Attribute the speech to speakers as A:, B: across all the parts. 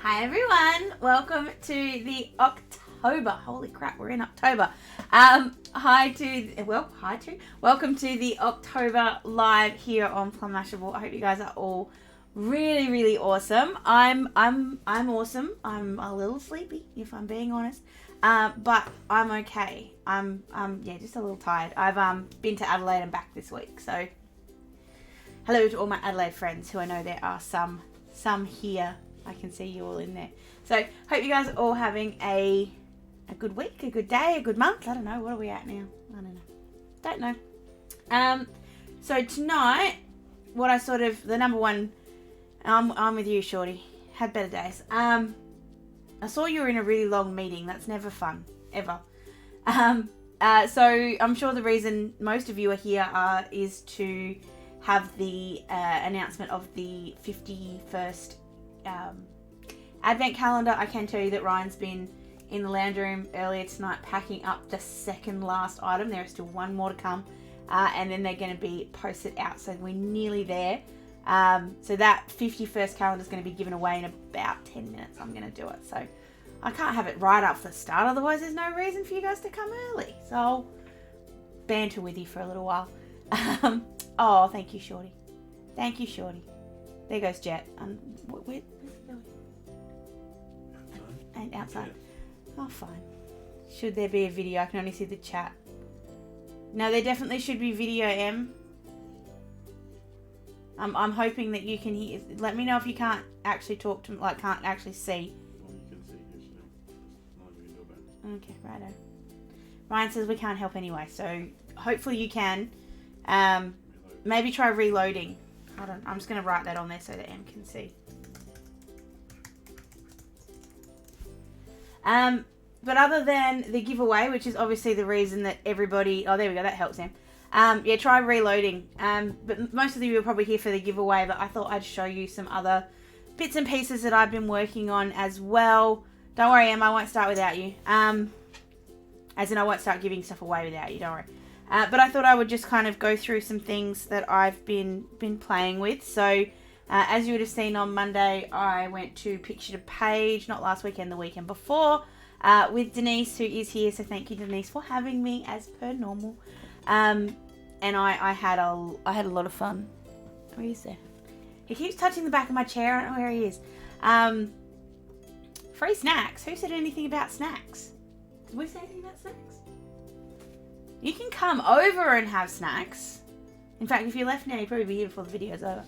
A: Hi everyone, welcome to the October, holy crap, we're in October. Welcome to the October live here on Plum. I hope you guys are all really awesome. I'm awesome. I'm a little sleepy, if I'm being honest. But I'm okay. I'm just a little tired. I've been to Adelaide and back this week, so hello to all my Adelaide friends who I know there are some here. I can see you all in there. So hope you guys are all having a good week, a good day, a good month. I don't know. What are we at now? I don't know. So tonight, the number one, I'm with you, Shorty. Had better days. I saw you were in a really long meeting. That's never fun, ever. So I'm sure the reason most of you are here is to have the announcement of the 51st advent calendar. I can tell you that Ryan's been in the lounge room earlier tonight packing up the second last item. There is still one more to come, and then they're going to be posted out, so we're nearly there. So that 51st calendar is going to be given away in about 10 minutes. I'm going to do it, so I can't have it right up for the start, otherwise there's no reason for you guys to come early. So I'll banter with you for a little while. Oh, thank you, Shorty. Thank you, Shorty. There goes Jet. Where's he going? And outside. Oh, fine. Should there be a video? I can only see the chat. No, there definitely should be video, Em. I'm hoping that you can hear. Let me know if you can't actually talk to me, like can't actually see.
B: Well, you can see yes, no. We can do about it.
A: Okay, righto. Ryan says we can't help anyway, so hopefully you can. Maybe try reloading. Hold on, I'm just going to write that on there so that Em can see. But other than the giveaway, which is obviously the reason that everybody... Oh, there we go, that helps, Em. Yeah, try reloading. But most of you are probably here for the giveaway, but I thought I'd show you some other bits and pieces that I've been working on as well. Don't worry, Em, I won't start without you. As in, I won't start giving stuff away without you, don't worry. But I thought I would just kind of go through some things that I've been playing with. So, as you would have seen on Monday, I went to Picture to Page, not last weekend, the weekend before, with Denise, who is here. So thank you, Denise, for having me as per normal. And I had a lot of fun. Where is there? He keeps touching the back of my chair. I don't know where he is. Free snacks. Who said anything about snacks? Did we say anything about snacks? You can come over and have snacks. In fact, if you left now, you'd probably be here before the video's over.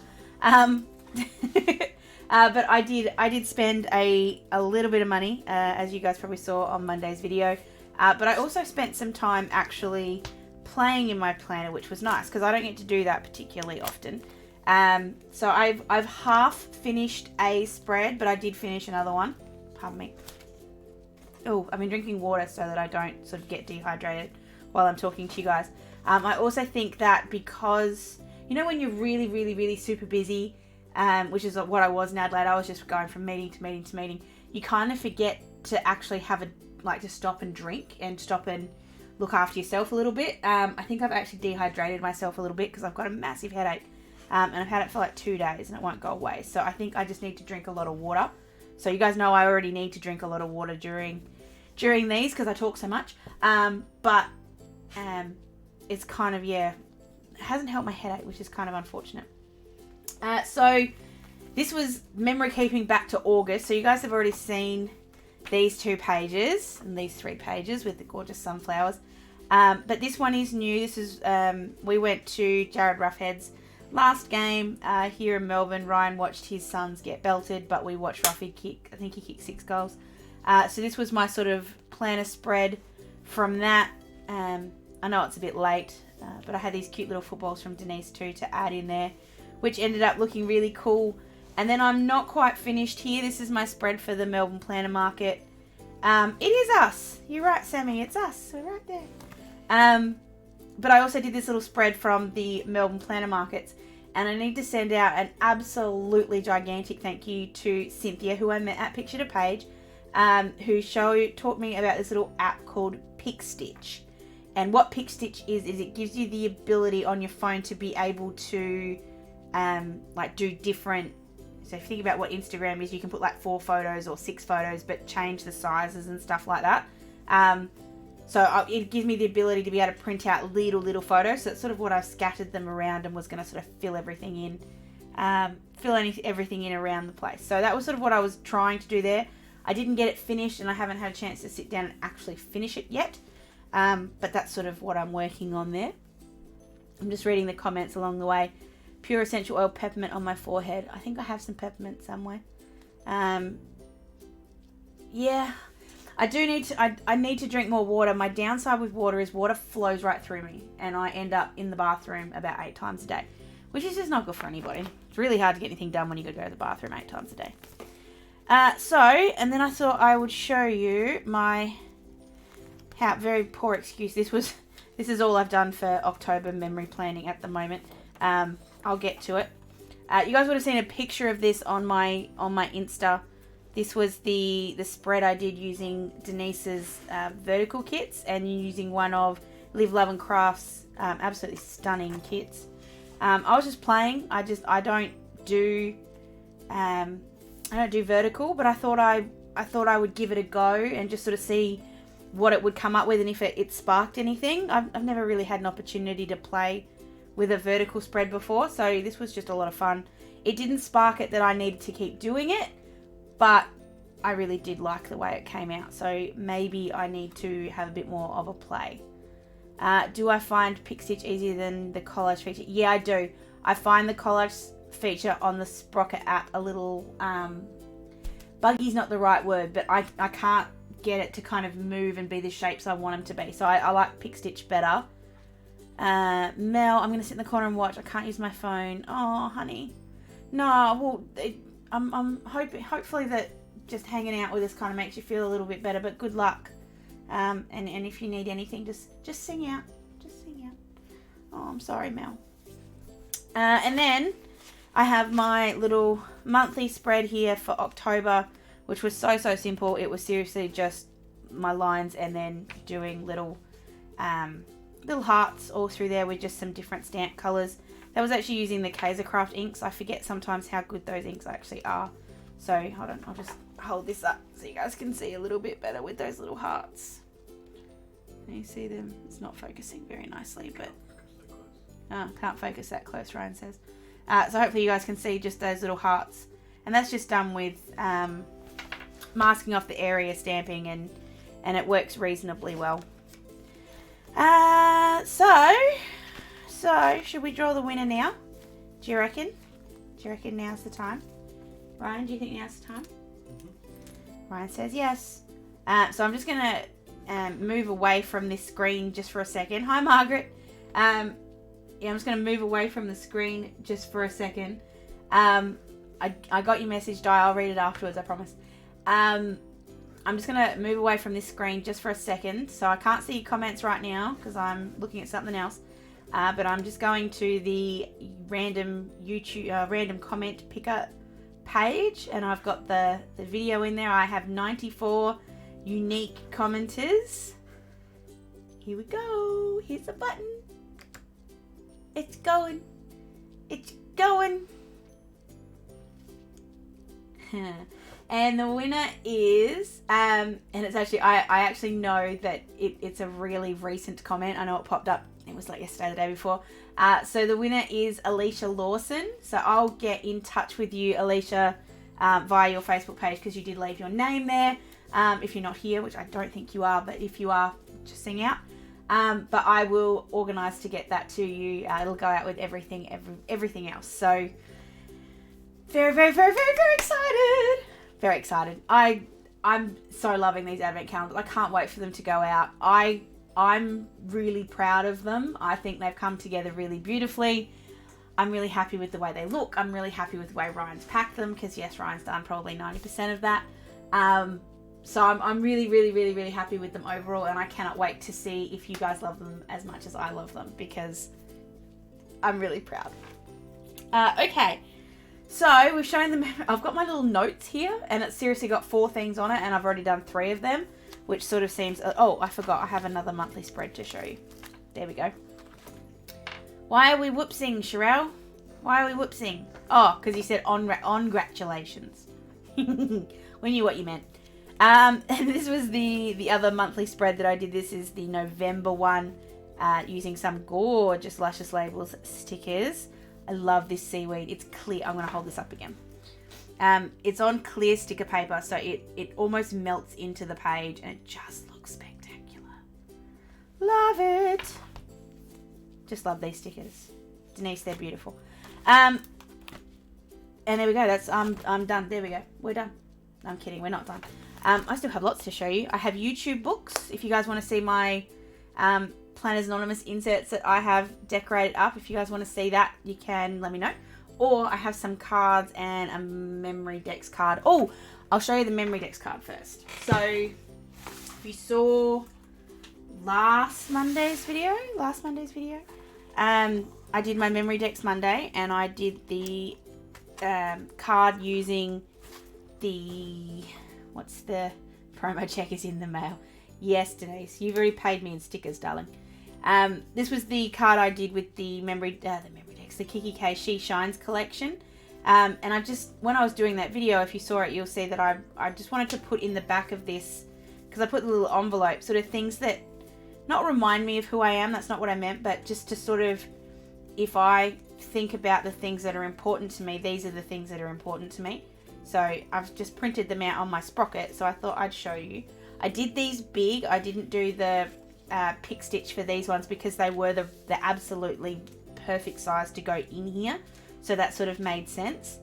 A: But I did spend a little bit of money, as you guys probably saw on Monday's video. But I also spent some time actually playing in my planner, which was nice because I don't get to do that particularly often. So I've half finished a spread, but I did finish another one. Pardon me. Oh, I've been drinking water so that I don't sort of get dehydrated while I'm talking to you guys. I also think that because, you know, when you're really super busy, which is what I was in Adelaide, I was just going from meeting to meeting to meeting, you kind of forget to actually have to stop and drink and stop and look after yourself a little bit. I think I've actually dehydrated myself a little bit because I've got a massive headache, and I've had it for like 2 days and it won't go away. So I think I just need to drink a lot of water. So you guys know I already need to drink a lot of water during these because I talk so much. But it's kind of, it hasn't helped my headache, which is kind of unfortunate. So this was memory keeping back to August. So you guys have already seen these 2 pages and these 3 pages with the gorgeous sunflowers. But this one is new. This is, we went to Jared Roughhead's last game here in Melbourne. Ryan watched his sons get belted, but we watched Ruffy kick, I think he kicked 6 goals. So this was my sort of planner spread from that. I know it's a bit late, but I had these cute little footballs from Denise too to add in there, which ended up looking really cool. And then I'm not quite finished here. This is my spread for the Melbourne Planner Market. It is us. You're right, Sammy. It's us. We're right there. But I also did this little spread from the Melbourne Planner Markets. And I need to send out an absolutely gigantic thank you to Cynthia, who I met at Picture to Page, who taught me about this little app called PicStitch. And what PicStitch is it gives you the ability on your phone to be able to do different So if you think about what Instagram is, you can put like 4 photos or 6 photos, but change the sizes and stuff like that. So it gives me the ability to be able to print out little photos. So that's sort of what I've scattered them around and was going to sort of fill everything in. Everything in around the place. So that was sort of what I was trying to do there. I didn't get it finished and I haven't had a chance to sit down and actually finish it yet. But that's sort of what I'm working on there. I'm just reading the comments along the way. Pure essential oil peppermint on my forehead. I think I have some peppermint somewhere. Yeah, I do need to, I need to drink more water. My downside with water is water flows right through me and I end up in the bathroom about 8 times a day, which is just not good for anybody. It's really hard to get anything done when you got to go to the bathroom 8 times a day. And then I thought I would show you my, very poor excuse. This is all I've done for October memory planning at the moment. I'll get to it. You guys would have seen a picture of this on my Insta. This was the spread I did using Denise's vertical kits and using one of Live, Love and Craft's absolutely stunning kits. I was just playing. I don't do vertical, but I thought I would give it a go and just sort of see what it would come up with and if it sparked anything. I've never really had an opportunity to play with a vertical spread before, so this was just a lot of fun. It didn't spark it that I needed to keep doing it, but I really did like the way it came out, so maybe I need to have a bit more of a play. Do I find pick stitch easier than the collage feature? Yeah, I do. I find the collage feature on the Sprocket app a little buggy's not the right word, but I can't get it to kind of move and be the shapes I want them to be, so I like pick stitch better. Mel, I'm going to sit in the corner and watch. I can't use my phone. Oh, honey. No, well, I'm hopefully that just hanging out with us kind of makes you feel a little bit better, but good luck. And if you need anything, just sing out. Just sing out. Oh, I'm sorry, Mel. And then I have my little monthly spread here for October, which was so simple. It was seriously just my lines and then doing little hearts all through there with just some different stamp colours. That was actually using the Kaisercraft inks. I forget sometimes how good those inks actually are. So hold on, I'll just hold this up so you guys can see a little bit better with those little hearts. Can you see them? It's not focusing very nicely, but can't focus that close, Ryan says. So hopefully you guys can see just those little hearts. And that's just done with masking off the area stamping, and it works reasonably well. So should we draw the winner now? Do you reckon? Do you reckon now's the time? Ryan, do you think now's the time? Mm-hmm. Ryan says yes. So I'm just going to move away from this screen just for a second. Hi, Margaret. I'm just going to move away from the screen just for a second. I got your message, Di. I'll read it afterwards, I promise. I'm just going to move away from this screen just for a second. So I can't see your comments right now because I'm looking at something else. But I'm just going to the random random comment picker page, and I've got the video in there. I have 94 unique commenters. Here we go. Here's the button. It's going. It's going. And the winner is, and it's actually, I actually know that it's a really recent comment. I know it popped up. It was like yesterday, the day before. So the winner is Alicia Lawson. So I'll get in touch with you, Alicia, via your Facebook page, because you did leave your name there. If you're not here, which I don't think you are, but if you are, just sing out. But I will organise to get that to you. It'll go out with everything else. So very excited. Very excited. I'm so loving these advent calendars. I can't wait for them to go out. I'm really proud of them. I think they've come together really beautifully. I'm really happy with the way they look. I'm really happy with the way Ryan's packed them, because yes, Ryan's done probably 90% of that. So I'm really happy with them overall, and I cannot wait to see if you guys love them as much as I love them, because I'm really proud. Okay, so we've shown them. I've got my little notes here, and it's seriously got 4 things on it, and I've already done 3 of them, which sort of seems... Oh, I forgot. I have another monthly spread to show you. There we go. Why are we whoopsing, Sherelle? Why are we whoopsing? Oh, because you said on-gratulations. We knew what you meant. And this was the other monthly spread that I did. This is the November one, using some gorgeous Luscious Labels stickers. I love this seaweed. It's clear. I'm going to hold this up again. It's on clear sticker paper, so it almost melts into the page, and it just looks spectacular. Love it. Just love these stickers. Denise, they're beautiful. And there we go. That's I'm done. There we go. We're done. I'm kidding. We're not done. I still have lots to show you. I have YouTube books. If you guys want to see my Planners Anonymous inserts that I have decorated up, if you guys want to see that, you can let me know. Or I have some cards and a memory decks card. Oh, I'll show you the memory decks card first. So if you saw last Monday's video, I did my memory decks Monday, and I did the card using the, what's the promo check is in the mail. Yes, Denise, you've already paid me in stickers, darling. This was the card I did with the memory decks, the Kiki K She Shines collection. And I just, when I was doing that video, if you saw it, you'll see that I just wanted to put in the back of this, because I put the little envelope, sort of things that not remind me of who I am, that's not what I meant, but just to sort of, if I think about the things that are important to me, these are the things that are important to me. So I've just printed them out on my sprocket, so I thought I'd show you. I did these big. I didn't do the pick stitch for these ones because they were the absolutely perfect size to go in here. So that sort of made sense.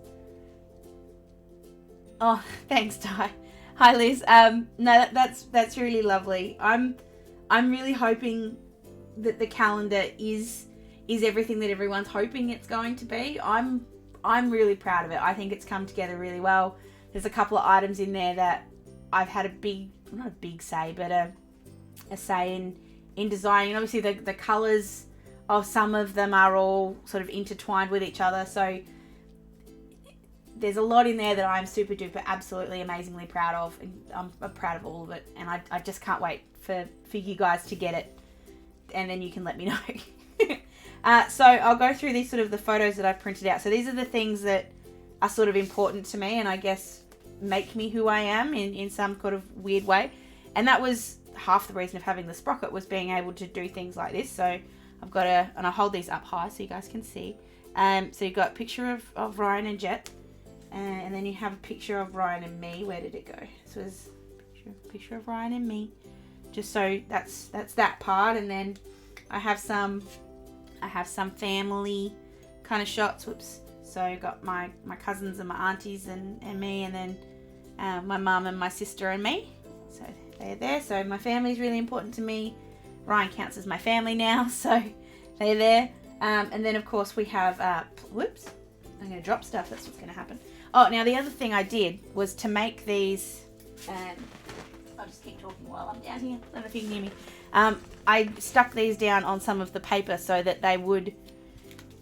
A: Oh, thanks, Ty. Hi, Liz. No, that's really lovely. I'm really hoping that the calendar is everything that everyone's hoping it's going to be. I'm really proud of it. I think it's come together really well. There's a couple of items in there that I've had not a big say, but a say in designing. And obviously the colours of some of them are all sort of intertwined with each other. So there's a lot in there that I'm super duper absolutely amazingly proud of. And I'm proud of all of it. And I just can't wait for you guys to get it. And then you can let me know. So I'll go through these sort of the photos that I've printed out. So these are the things that are sort of important to me and I guess make me who I am in some kind of weird way. And that was half the reason of having the sprocket, was being able to do things like this. So I've got and I'll hold these up high so you guys can see. So you've got a picture of Ryan and Jet. And then you have a picture of Ryan and me. Where did it go? This was a picture of Ryan and me. Just so that's that part. And then I have some family kind of shots. Whoops. So I got my cousins and my aunties and me, and then my mum and my sister and me. So they're there. So my family is really important to me. Ryan counts as my family now, so they're there. And then of course we have whoops, I'm going to drop stuff. That's what's going to happen. Oh, now the other thing I did was to make these. I'll just keep talking while I'm down here. I don't know if you can hear me. I stuck these down on some of the paper so that they would,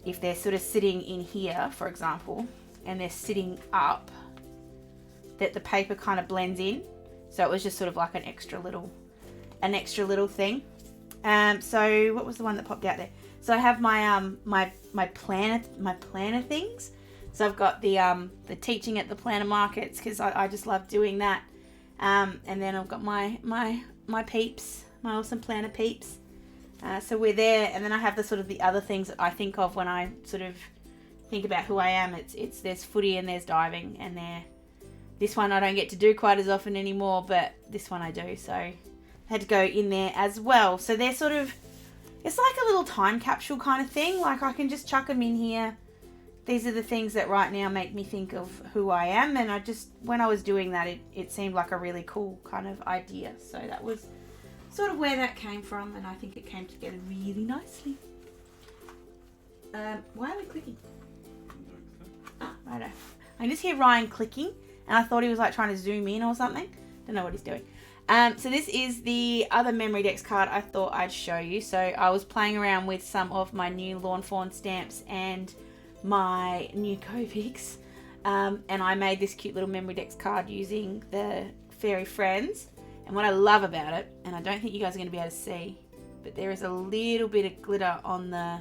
A: if they're sort of sitting in here, for example, and they're sitting up, that the paper kind of blends in. So it was just sort of like an extra little thing. So what was the one that popped out there? So I have my my planner things. So I've got the teaching at the planner markets, because I just love doing that. And then I've got my peeps, my awesome planner peeps. So we're there, and then I have the sort of the other things that I think of when I sort of think about who I am. It's there's footy and there's diving, and this one I don't get to do quite as often anymore, but this one I do. So I had to go in there as well. So they're sort of, it's like a little time capsule kind of thing. Like I can just chuck them in here. These are the things that right now make me think of who I am. And I just, when I was doing that, it seemed like a really cool kind of idea. So that was sort of where that came from. And I think it came together really nicely. Why are we clicking? Ah, righto. I can just hear Ryan clicking. And I thought he was like trying to zoom in or something. Don't know what he's doing. So this is the other memory decks card I thought I'd show you. So I was playing around with some of my new Lawn Fawn stamps and my new Covics. And I made this cute little memory decks card using the Fairy Friends. And what I love about it, and I don't think you guys are going to be able to see, but there is a little bit of glitter on the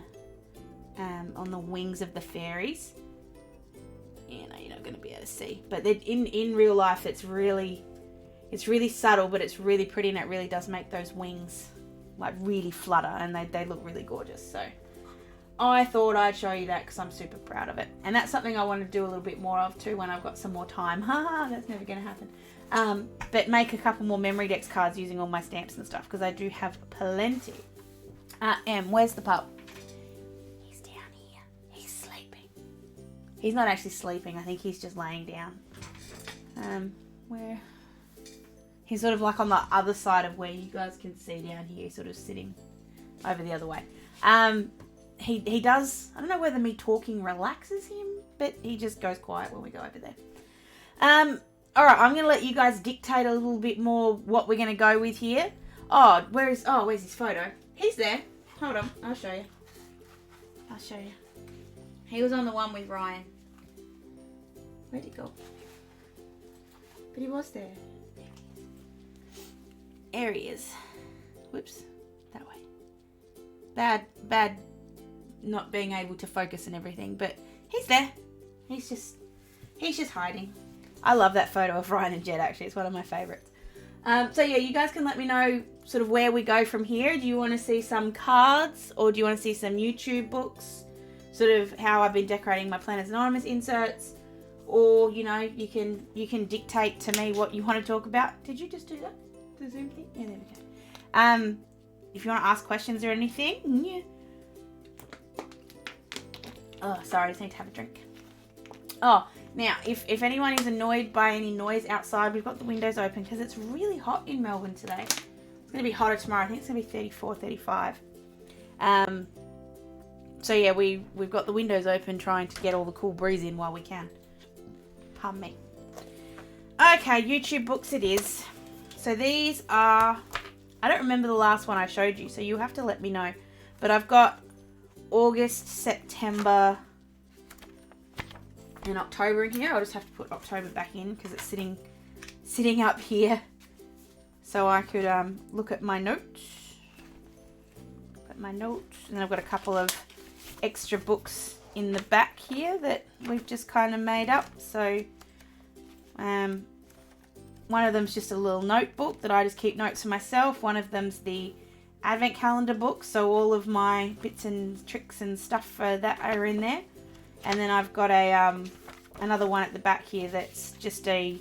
A: on the wings of the fairies. Yeah, no, you're not going to be able to see. But in real life, it's really subtle, but it's really pretty, and it really does make those wings like really flutter, and they look really gorgeous. So I thought I'd show you that because I'm super proud of it. And that's something I want to do a little bit more of too when I've got some more time. Haha, that's never going to happen. But make a couple more memory decks cards using all my stamps and stuff, because I do have plenty. Em, where's the pup? He's down here. He's sleeping. He's not actually sleeping. I think he's just laying down. Where? He's sort of like on the other side of where you guys can see down here, sort of sitting over the other way. He does, I don't know whether me talking relaxes him, but he just goes quiet when we go over there. Alright, I'm going to let you guys dictate a little bit more what we're going to go with here. Where's his photo? He's there. Hold on, I'll show you. He was on the one with Ryan. Where'd he go? But he was there. There he is. Whoops, that way. Bad not being able to focus and everything, but he's there. He's just hiding. I love that photo of Ryan and Jed, actually. It's one of my favorites. So yeah, you guys can let me know sort of where we go from here. Do you want to see some cards, or do you want to see some YouTube books? Sort of how I've been decorating my Planners Anonymous inserts, or you know, you can dictate to me what you want to talk about. Did you just do that? The Zoom thing? Yeah, there we go. If you want to ask questions or anything, yeah. Oh, sorry, I just need to have a drink. Oh, now, if anyone is annoyed by any noise outside, we've got the windows open because it's really hot in Melbourne today. It's going to be hotter tomorrow. I think it's going to be 34, 35. So yeah, we've got the windows open trying to get all the cool breeze in while we can. Pardon me. Okay, YouTube books it is. So these are, I don't remember the last one I showed you, so you'll have to let me know. But I've got August, September, and October in here. I'll just have to put October back in because it's sitting up here, so I could look at my notes. And then I've got a couple of extra books in the back here that we've just kind of made up. So one of them's just a little notebook that I just keep notes for myself. One of them's the advent calendar book, so all of my bits and tricks and stuff for that are in there. And then I've got a another one at the back here that's just a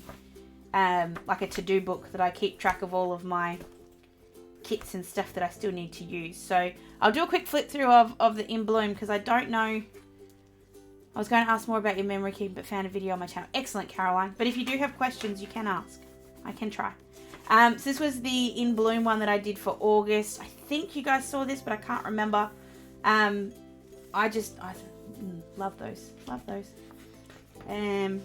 A: like a to-do book that I keep track of all of my kits and stuff that I still need to use. So I'll do a quick flip through of the In Bloom, because I don't know. I was going to ask more about your memory keeping, but found a video on my channel. Excellent, Caroline. But if you do have questions, you can ask. I can try. So this was the In Bloom one that I did for August. I think you guys saw this, but I can't remember. I love those. Love those. Then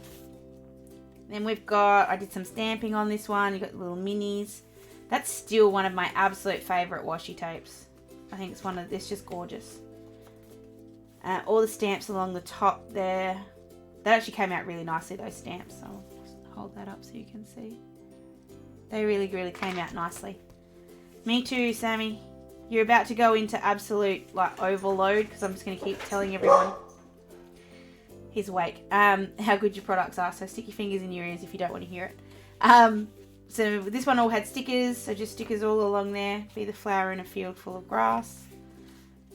A: we've got, I did some stamping on this one. You got the little minis. That's still one of my absolute favourite washi tapes. I think it's just gorgeous. All the stamps along the top there. That actually came out really nicely, those stamps. So I'll just hold that up so you can see. They really, really came out nicely. Me too, Sammy. You're about to go into absolute like overload, because I'm just going to keep telling everyone. He's awake. How good your products are. So stick your fingers in your ears if you don't want to hear it. So this one all had stickers. So just stickers all along there. Be the flower in a field full of grass.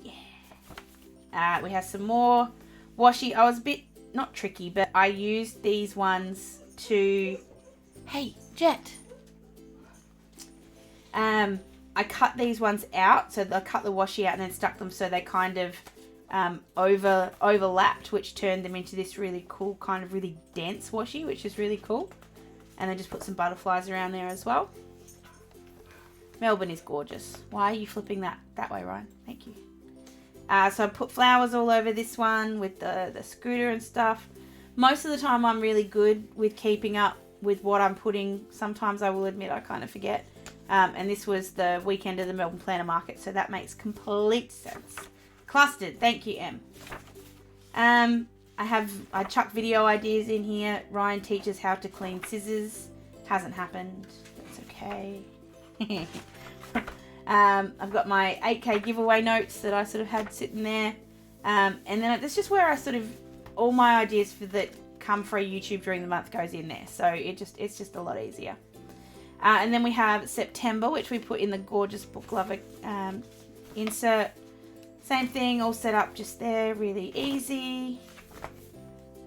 A: Yeah. We have some more washi. I was a bit, not tricky, but I used these ones to... Hey, Jet. I cut these ones out. So I cut the washi out and then stuck them so they kind of overlapped, which turned them into this really cool, kind of really dense washi, which is really cool. And then just put some butterflies around there as well. Melbourne is gorgeous. Why are you flipping that way, Ryan? Thank you. So I put flowers all over this one with the scooter and stuff. Most of the time I'm really good with keeping up with what I'm putting. Sometimes I will admit I kind of forget. And this was the weekend of the Melbourne Planner Market, so that makes complete sense. Clustered. Thank you, Em. I chuck video ideas in here. Ryan teaches how to clean scissors. Hasn't happened. That's okay. I've got my 8K giveaway notes that I sort of had sitting there. And then that's just where I sort of, all my ideas for that come for YouTube during the month goes in there. So it's just a lot easier. And then we have September, which we put in the gorgeous book lover insert. Same thing, all set up just there, really easy.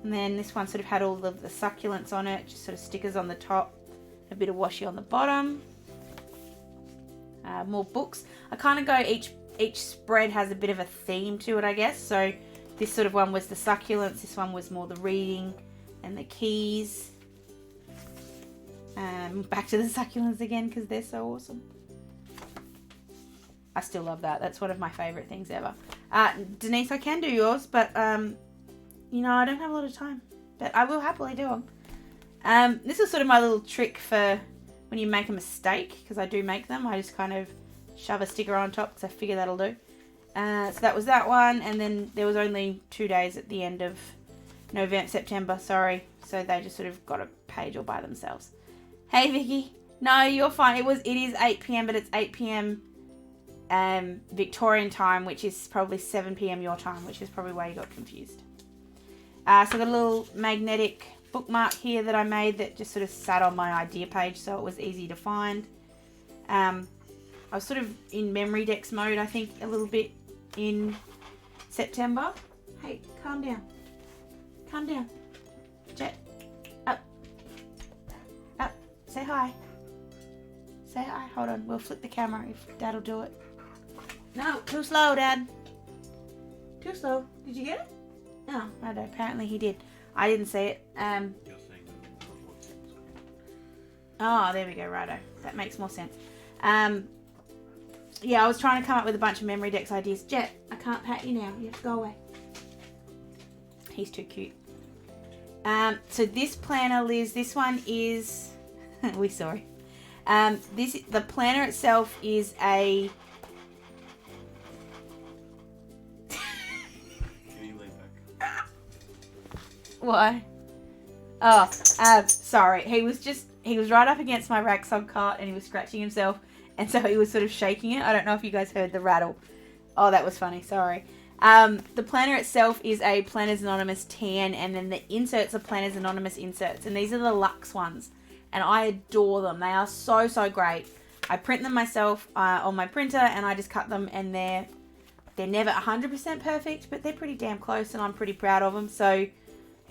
A: And then this one sort of had all of the succulents on it, just sort of stickers on the top, a bit of washi on the bottom. More books. I kind of go, each spread has a bit of a theme to it, I guess. So this sort of one was the succulents, this one was more the reading and the keys. Back to the succulents again because they're so awesome. I still love that. That's one of my favourite things ever. Denise, I can do yours, but you know, I don't have a lot of time. But I will happily do them. This is sort of my little trick for when you make a mistake, because I do make them. I just kind of shove a sticker on top because I figure that'll do. So that was that one, and then there was only 2 days at the end of September, sorry. So they just sort of got a page all by themselves. Hey Vicky, no, you're fine. It is 8 PM, but it's 8 PM Victorian time, which is probably 7 PM your time, which is probably why you got confused. So I've got a little magnetic bookmark here that I made that just sort of sat on my idea page, so it was easy to find. I was sort of in memory decks mode, I think, a little bit in September. Hey, calm down. Calm down. Jet, up. Up. Say hi. Say hi. Hold on, we'll flip the camera if Dad'll do it. No, too slow, Dad. Too slow. Did you get it? No, I don't. Apparently he did. I didn't see it. Oh, there we go, righto. That makes more sense. Yeah, I was trying to come up with a bunch of memory decks ideas. Jet, I can't pat you now. You have to go away. He's too cute. So this planner, Liz, this one is... we sorry. The planner itself is a...
B: Can you lean back?
A: Why? Oh, sorry. He was right up against my Ragsog cart and he was scratching himself, and so he was sort of shaking it. I don't know if you guys heard the rattle. Oh, that was funny. Sorry. The planner itself is a Planners Anonymous tan, and then the inserts are Planners Anonymous inserts, and these are the luxe ones, and I adore them. They are so, so great. I print them myself on my printer, and I just cut them, and they're never 100% perfect, but they're pretty damn close, and I'm pretty proud of them. So,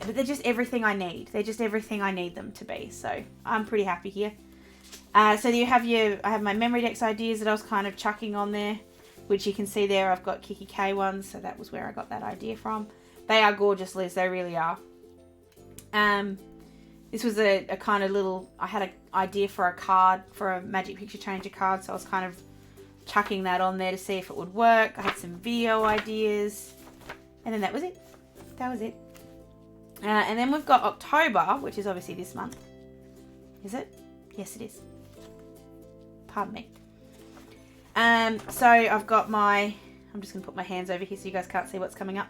A: but they're just everything I need. They're just everything I need them to be. So I'm pretty happy here. So I have my memory decks ideas that I was kind of chucking on there, which you can see there. I've got Kiki K ones, so that was where I got that idea from. They are gorgeous, Liz. They really are. This was a kind of little... I had an idea for a card, for a Magic Picture Changer card, so I was kind of chucking that on there to see if it would work. I had some video ideas, and then that was it. That was it. And then we've got October, which is obviously this month. Is it? Yes, it is. Pardon me. So I've got my... I'm just going to put my hands over here so you guys can't see what's coming up.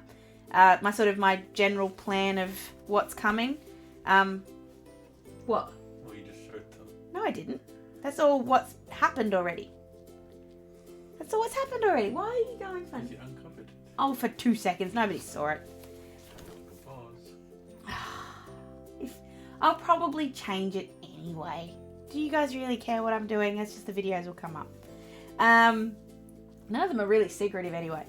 A: My general plan of what's coming. What?
B: Well, you just showed them.
A: No, I didn't. That's all what's happened already. That's all what's happened already. Why are you going funny?
B: You uncovered it.
A: Oh, for 2 seconds. Nobody saw it. I'll probably change it anyway. Do you guys really care what I'm doing? It's just the videos will come up. None of them are really secretive anyway.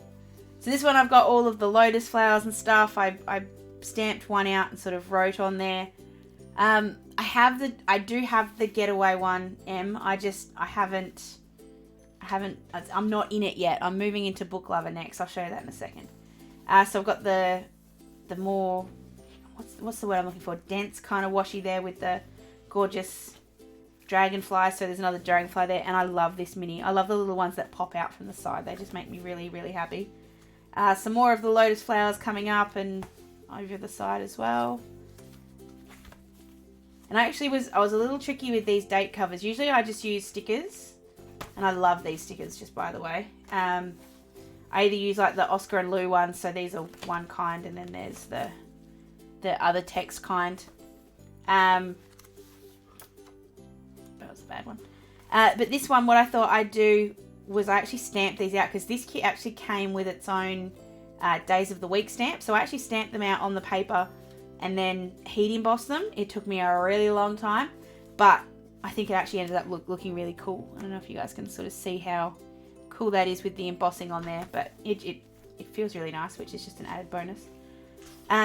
A: So this one I've got all of the lotus flowers and stuff. I stamped one out and sort of wrote on there. I do have the getaway one, M. I'm not in it yet. I'm moving into Book Lover next. I'll show you that in a second. So I've got the more... What's the word I'm looking for? Dense kind of washi there with the gorgeous dragonfly. So there's another dragonfly there, and I love this mini. I love the little ones that pop out from the side. They just make me really, really happy. Some more of the lotus flowers coming up and over the side as well. And I was a little tricky with these date covers. Usually I just use stickers, and I love these stickers, just by the way. I either use like the Oscar and Lou ones, so these are one kind, and then there's the other text kind. That was a bad one. But this one, what I thought I'd do was I actually stamped these out, because this kit actually came with its own days of the week stamp. So I actually stamped them out on the paper and then heat embossed them. It took me a really long time, but I think it actually ended up looking really cool. I don't know if you guys can sort of see how cool that is with the embossing on there, but it feels really nice, which is just an added bonus.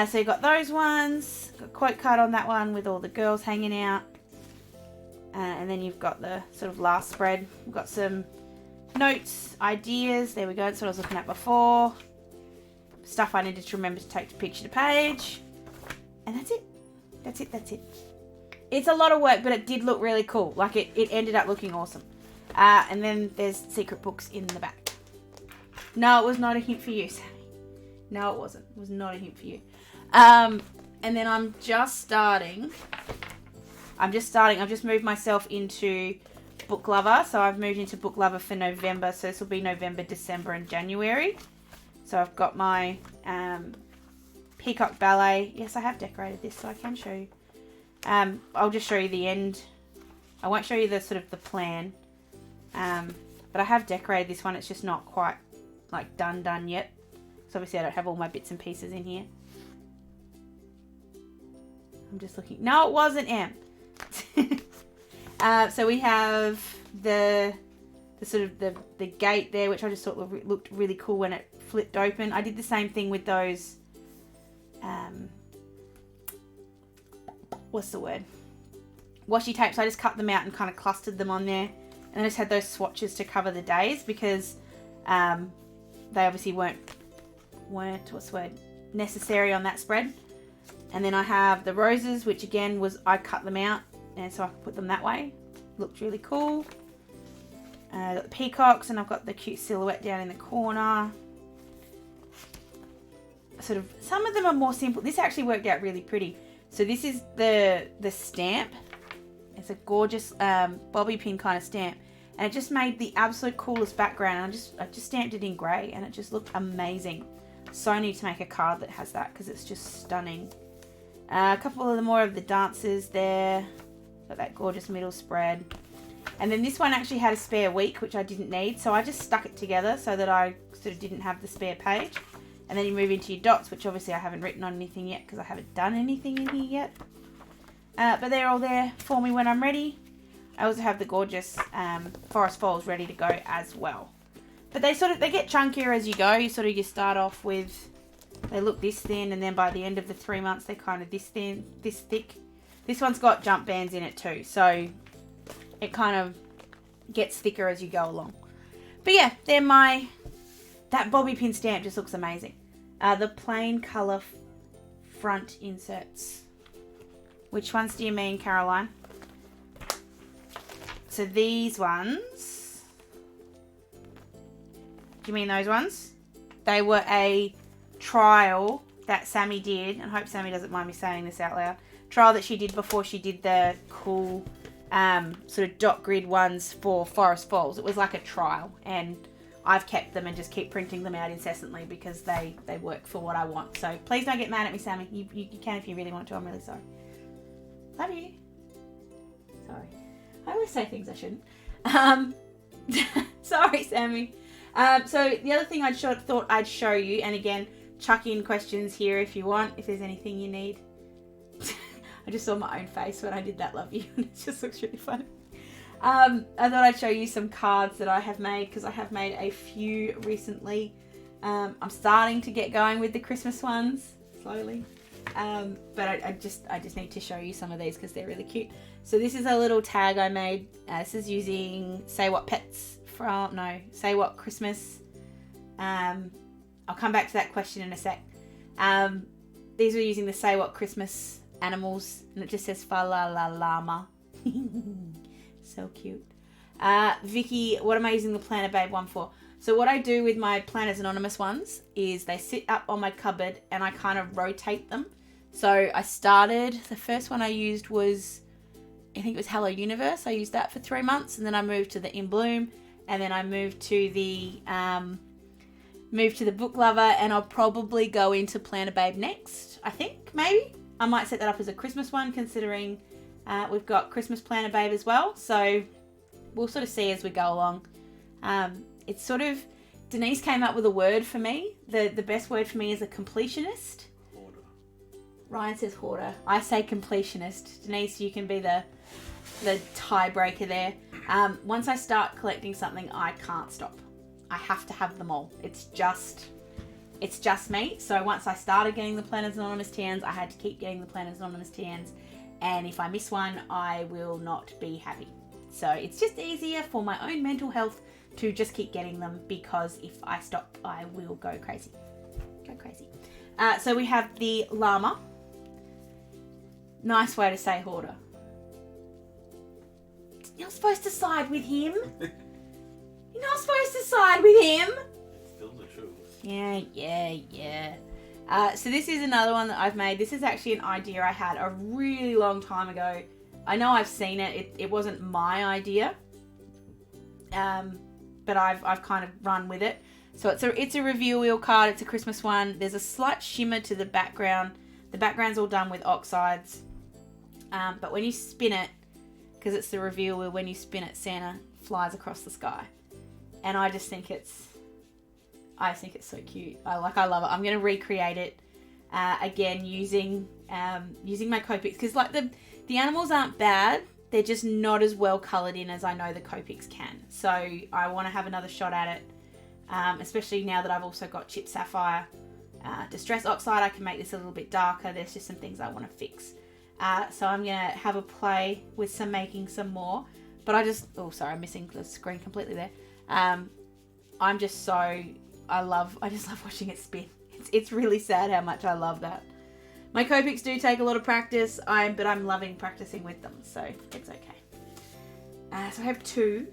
A: So you've got those ones, got a quote card on that one with all the girls hanging out. And then you've got the sort of last spread. We've got some notes, ideas. There we go. That's what I was looking at before. Stuff I needed to remember to take to picture to page. And that's it. That's it. It's a lot of work, but it did look really cool. Like it ended up looking awesome. And then there's secret books in the back. No, it was not a hint for you, Sammy. No, it wasn't. It was not a hint for you. And then I'm just starting. I've just moved myself into Book Lover. So I've moved into Book Lover for November. So this will be November, December, and January. So I've got my Peacock Ballet. Yes, I have decorated this, so I can show you. I'll just show you the end. I won't show you the sort of the plan. But I have decorated this one. It's just not quite like done yet. So obviously I don't have all my bits and pieces in here. I'm just looking. No, it wasn't M. So we have the sort of the gate there, which I just thought looked really cool when it flipped open. I did the same thing with those, what's the word? Washi tapes. I just cut them out and kind of clustered them on there. And I just had those swatches to cover the days because they obviously weren't what's the word, necessary on that spread. And then I have the roses, which again I cut them out and so I could put them that way. Looked really cool. Got the peacocks, and I've got the cute silhouette down in the corner. Sort of, some of them are more simple. This actually worked out really pretty. So this is the stamp. It's a gorgeous bobby pin kind of stamp, and it just made the absolute coolest background. And I just stamped it in grey, and it just looked amazing. So I need to make a card that has that because it's just stunning. A couple of the more of the dancers there. Got that gorgeous middle spread. And then this one actually had a spare week, which I didn't need. So I just stuck it together so that I sort of didn't have the spare page. And then you move into your dots, which obviously I haven't written on anything yet because I haven't done anything in here yet. But they're all there for me when I'm ready. I also have the gorgeous Forest Falls ready to go as well. But they get chunkier as you go. You start off with, they look this thin, and then by the end of the 3 months they're kind of this thin, this thick. This one's got jump bands in it too, so it kind of gets thicker as you go along. But yeah, that bobby pin stamp just looks amazing. The plain colour front inserts. Which ones do you mean, Caroline? So these ones. Do you mean those ones? They were a trial that Sammy did, and I hope Sammy doesn't mind me saying this out loud. Trial that she did before she did the cool sort of dot grid ones for Forest Falls. It was like a trial, and I've kept them and just keep printing them out incessantly because they work for what I want. So please don't get mad at me, Sammy. You can if you really want to. I'm really sorry. Love you. Sorry. I always say things I shouldn't. Sorry, Sammy. So the other thing I thought I'd show you, and again, chuck in questions here if you want, if there's anything you need. I just saw my own face when I did that, love you. It just looks really funny. I thought I'd show you some cards that I have made because I have made a few recently. I'm starting to get going with the Christmas ones slowly. But I just need to show you some of these because they're really cute. So this is a little tag I made. This is using Say What Christmas. I'll come back to that question in a sec. These are using the Say What Christmas animals, and it just says fa la la llama. So cute. Vicky, what am I using the Planner Babe one for? So what I do with my Planners Anonymous ones is they sit up on my cupboard and I kind of rotate them. So the first one I used was, I think it was Hello Universe. I used that for 3 months, and then I moved to the In Bloom, and then I moved to the Book Lover, and I'll probably go into Planner Babe next, I think, maybe. I might set that up as a Christmas one, considering we've got Christmas Planner Babe as well. So we'll sort of see as we go along. It's sort of Denise came up with a word for me. The best word for me is a completionist.
B: Hoarder.
A: Ryan says hoarder. I say completionist. Denise, you can be the tiebreaker there. Once I start collecting something, I can't stop. I have to have them all. It's just me. So once I started getting the Planners Anonymous TNs, I had to keep getting the Planners Anonymous TNs. And if I miss one, I will not be happy. So it's just easier for my own mental health to just keep getting them, because if I stop, I will go crazy. So we have the llama. Nice way to say hoarder. You're supposed to side with him. You're not supposed to side with him.
B: It's still the truth.
A: Yeah. So this is another one that I've made. This is actually an idea I had a really long time ago. I know I've seen it. It wasn't my idea. But I've kind of run with it. So it's a reveal wheel card. It's a Christmas one. There's a slight shimmer to the background. The background's all done with oxides. But when you spin it, because it's the reveal wheel, when you spin it, Santa flies across the sky. And I just think it's so cute. I love it. I'm going to recreate it again using my Copics, because like the animals aren't bad. They're just not as well coloured in as I know the Copics can. So I want to have another shot at it, especially now that I've also got Chip Sapphire Distress Oxide. I can make this a little bit darker. There's just some things I want to fix. So I'm going to have a play with making some more. But I'm missing the screen completely there. I just love watching it spin. It's really sad how much I love that. My Copics do take a lot of practice, but I'm loving practicing with them, so it's okay. So I have two.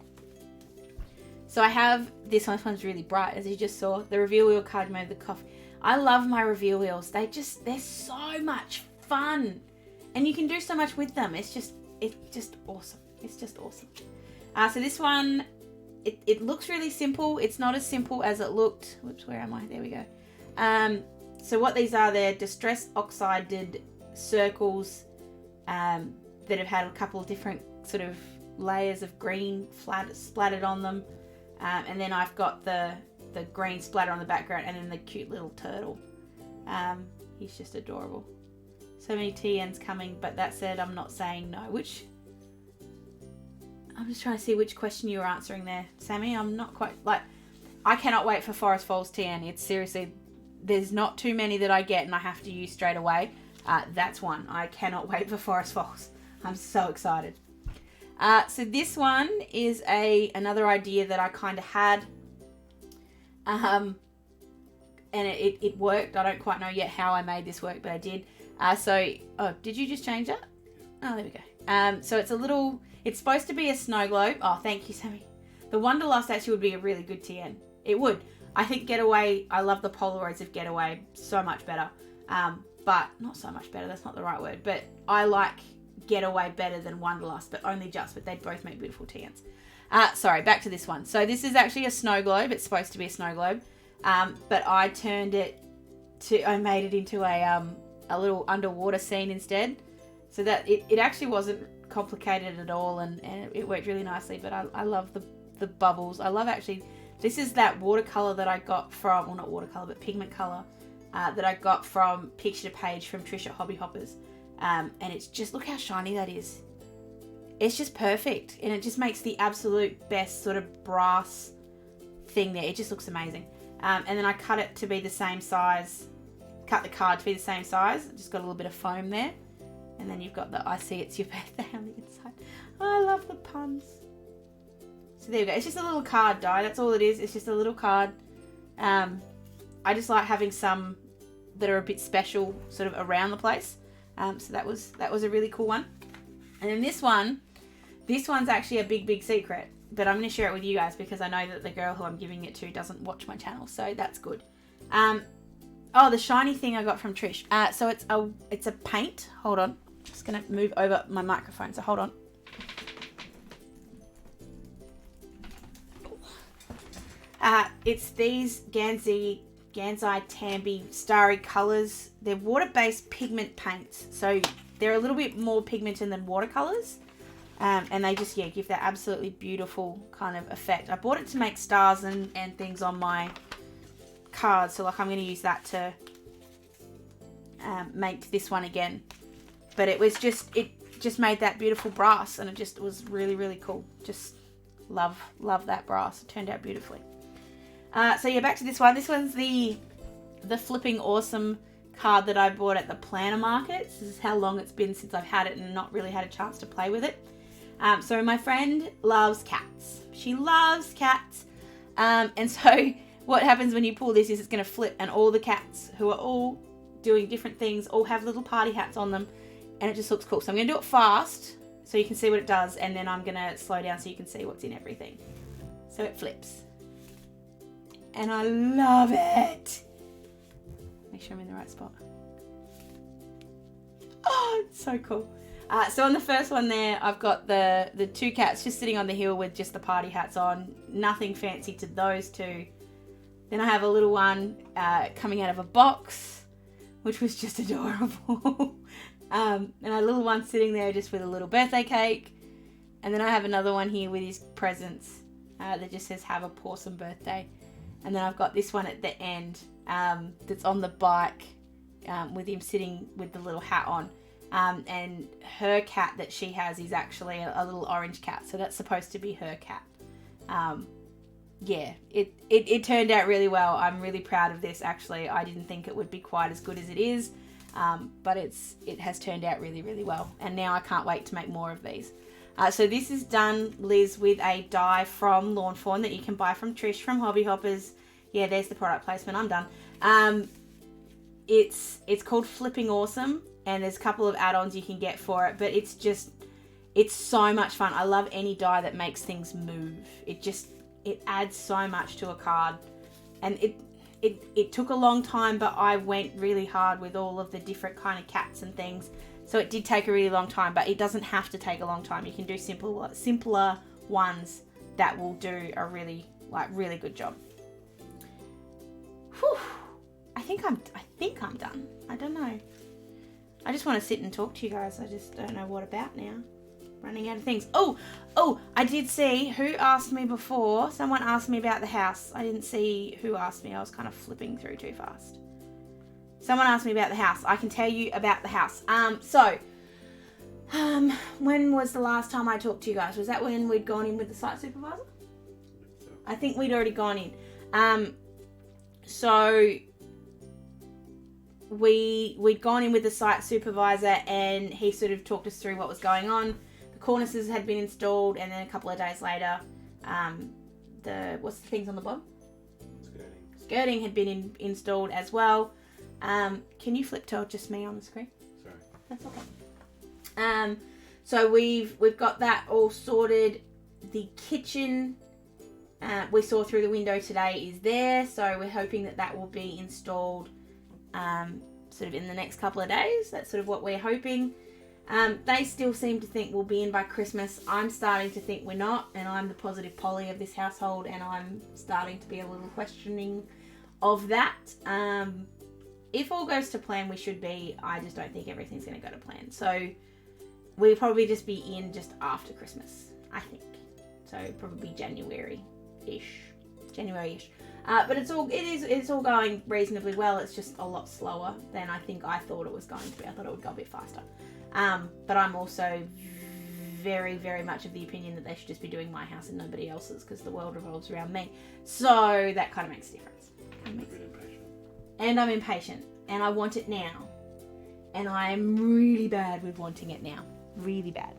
A: So I have this one. This one's really bright, as you just saw. The reveal wheel card made the coffee. I love my reveal wheels. They're so much fun, and you can do so much with them. It's just awesome. It's just awesome. So this one, it looks really simple. It's not as simple as it looked. Whoops, where am I? There we go. So what these are, they're distress oxided circles that have had a couple of different sort of layers of green splattered on them. And then I've got the green splatter on the background, and then the cute little turtle. He's just adorable. So many TNs coming, but that said, I'm not saying no. I'm just trying to see which question you were answering there, Sammy. I'm not quite, I cannot wait for Forest Falls TN. It's seriously, there's not too many that I get and I have to use straight away. That's one. I cannot wait for Forest Falls. I'm so excited. So this one is another idea that I kind of had. And it worked. I don't quite know yet how I made this work, but I did. Did you just change that? Oh, there we go. So it's supposed to be a snow globe. Oh, thank you, Sammy. The Wanderlust actually would be a really good TN. It would. I think Getaway, I love the Polaroids of Getaway so much better. But not so much better, that's not the right word. But I like Getaway better than Wanderlust, but only just. But they both make beautiful TNs. Sorry, back to this one. So this is actually a snow globe. It's supposed to be a snow globe. But I made it into a little underwater scene instead. So that it actually wasn't complicated at all, and it worked really nicely. But I love the bubbles. I love actually, this is that watercolor that I got from, well, not watercolor, but pigment color that I got from Picture to Page from Trish at Hobby Hoppers. And it's just, look how shiny that is. It's just perfect, and it just makes the absolute best sort of brass thing there. It just looks amazing. And then I cut it to be the same size, cut the card to be the same size. Just got a little bit of foam there. And then you've got the I see it's your birthday on the inside. Oh, I love the puns. So there we go. It's just a little card die. That's all it is. It's just a little card. I just like having some that are a bit special sort of around the place. So that was a really cool one. And then this one's actually a big secret. But I'm going to share it with you guys because I know that the girl who I'm giving it to doesn't watch my channel. So that's good. The shiny thing I got from Trish. So it's a paint. Hold on. I'm just going to move over my microphone. So hold on. It's these Gansai Tambi Starry Colours. They're water-based pigment paints. So they're a little bit more pigmented than watercolours. And they just, give that absolutely beautiful kind of effect. I bought it to make stars and things on my cards. So like I'm going to use that to make this one again. But it just made that beautiful brass, and it just was really, really cool. Just love that brass. It turned out beautifully. So yeah, back to this one. This one's the Flipping Awesome card that I bought at the Planner Markets. This is how long it's been since I've had it and not really had a chance to play with it. So my friend loves cats. She loves cats. And so what happens when you pull this is it's going to flip, and all the cats who are all doing different things all have little party hats on them, and it just looks cool. So I'm going to do it fast so you can see what it does, and then I'm going to slow down so you can see what's in everything. So it flips. And I love it. Make sure I'm in the right spot. Oh, it's so cool. So on the first one there, I've got the two cats just sitting on the hill with just the party hats on. Nothing fancy to those two. Then I have a little one coming out of a box, which was just adorable. And a little one sitting there just with a little birthday cake. And then I have another one here with his presents that just says, "Have a pawsome birthday." And then I've got this one at the end that's on the bike with him sitting with the little hat on. And her cat that she has is actually a little orange cat. So that's supposed to be her cat. Yeah, it turned out really well. I'm really proud of this, actually. I didn't think it would be quite as good as it is. But it has turned out really, really well. And now I can't wait to make more of these. So this is done, Liz, with a die from Lawn Fawn that you can buy from Trish from Hobby Hoppers. Yeah, there's the product placement. I'm done. It's called Flipping Awesome, and there's a couple of add-ons you can get for it, but it's so much fun. I love any die that makes things move. It adds so much to a card, and it took a long time, but I went really hard with all of the different kind of cats and things. So it did take a really long time, but it doesn't have to take a long time. You can do simpler ones that will do a really good job. Whew. I think I'm done. I don't know. I just want to sit and talk to you guys. I just don't know what about now. Running out of things. Oh, I did see who asked me before. Someone asked me about the house. I didn't see who asked me. I was kind of flipping through too fast. Someone asked me about the house. I can tell you about the house. When was the last time I talked to you guys? Was that when we'd gone in with the site supervisor? I think we'd already gone in. So we'd gone in with the site supervisor, and he sort of talked us through what was going on. The cornices had been installed, and then a couple of days later, what's the things on the bottom? Skirting had been installed as well. Can you flip to just me on the screen?
B: Sorry.
A: That's okay. So we've got that all sorted. The kitchen we saw through the window today is there, so we're hoping that will be installed sort of in the next couple of days. That's sort of what we're hoping. They still seem to think we'll be in by Christmas. I'm starting to think we're not, and I'm the positive Polly of this household, and I'm starting to be a little questioning of that. If all goes to plan, we should be. I just don't think everything's going to go to plan. So we'll probably just be in just after Christmas, I think. So probably January-ish. But it's all going reasonably well. It's just a lot slower than I think I thought it was going to be. I thought it would go a bit faster. But I'm also very, very much of the opinion that they should just be doing my house and nobody else's, because the world revolves around me. So that kind of makes a difference. And I'm impatient, and I want it now. And I am really bad with wanting it now. Really bad.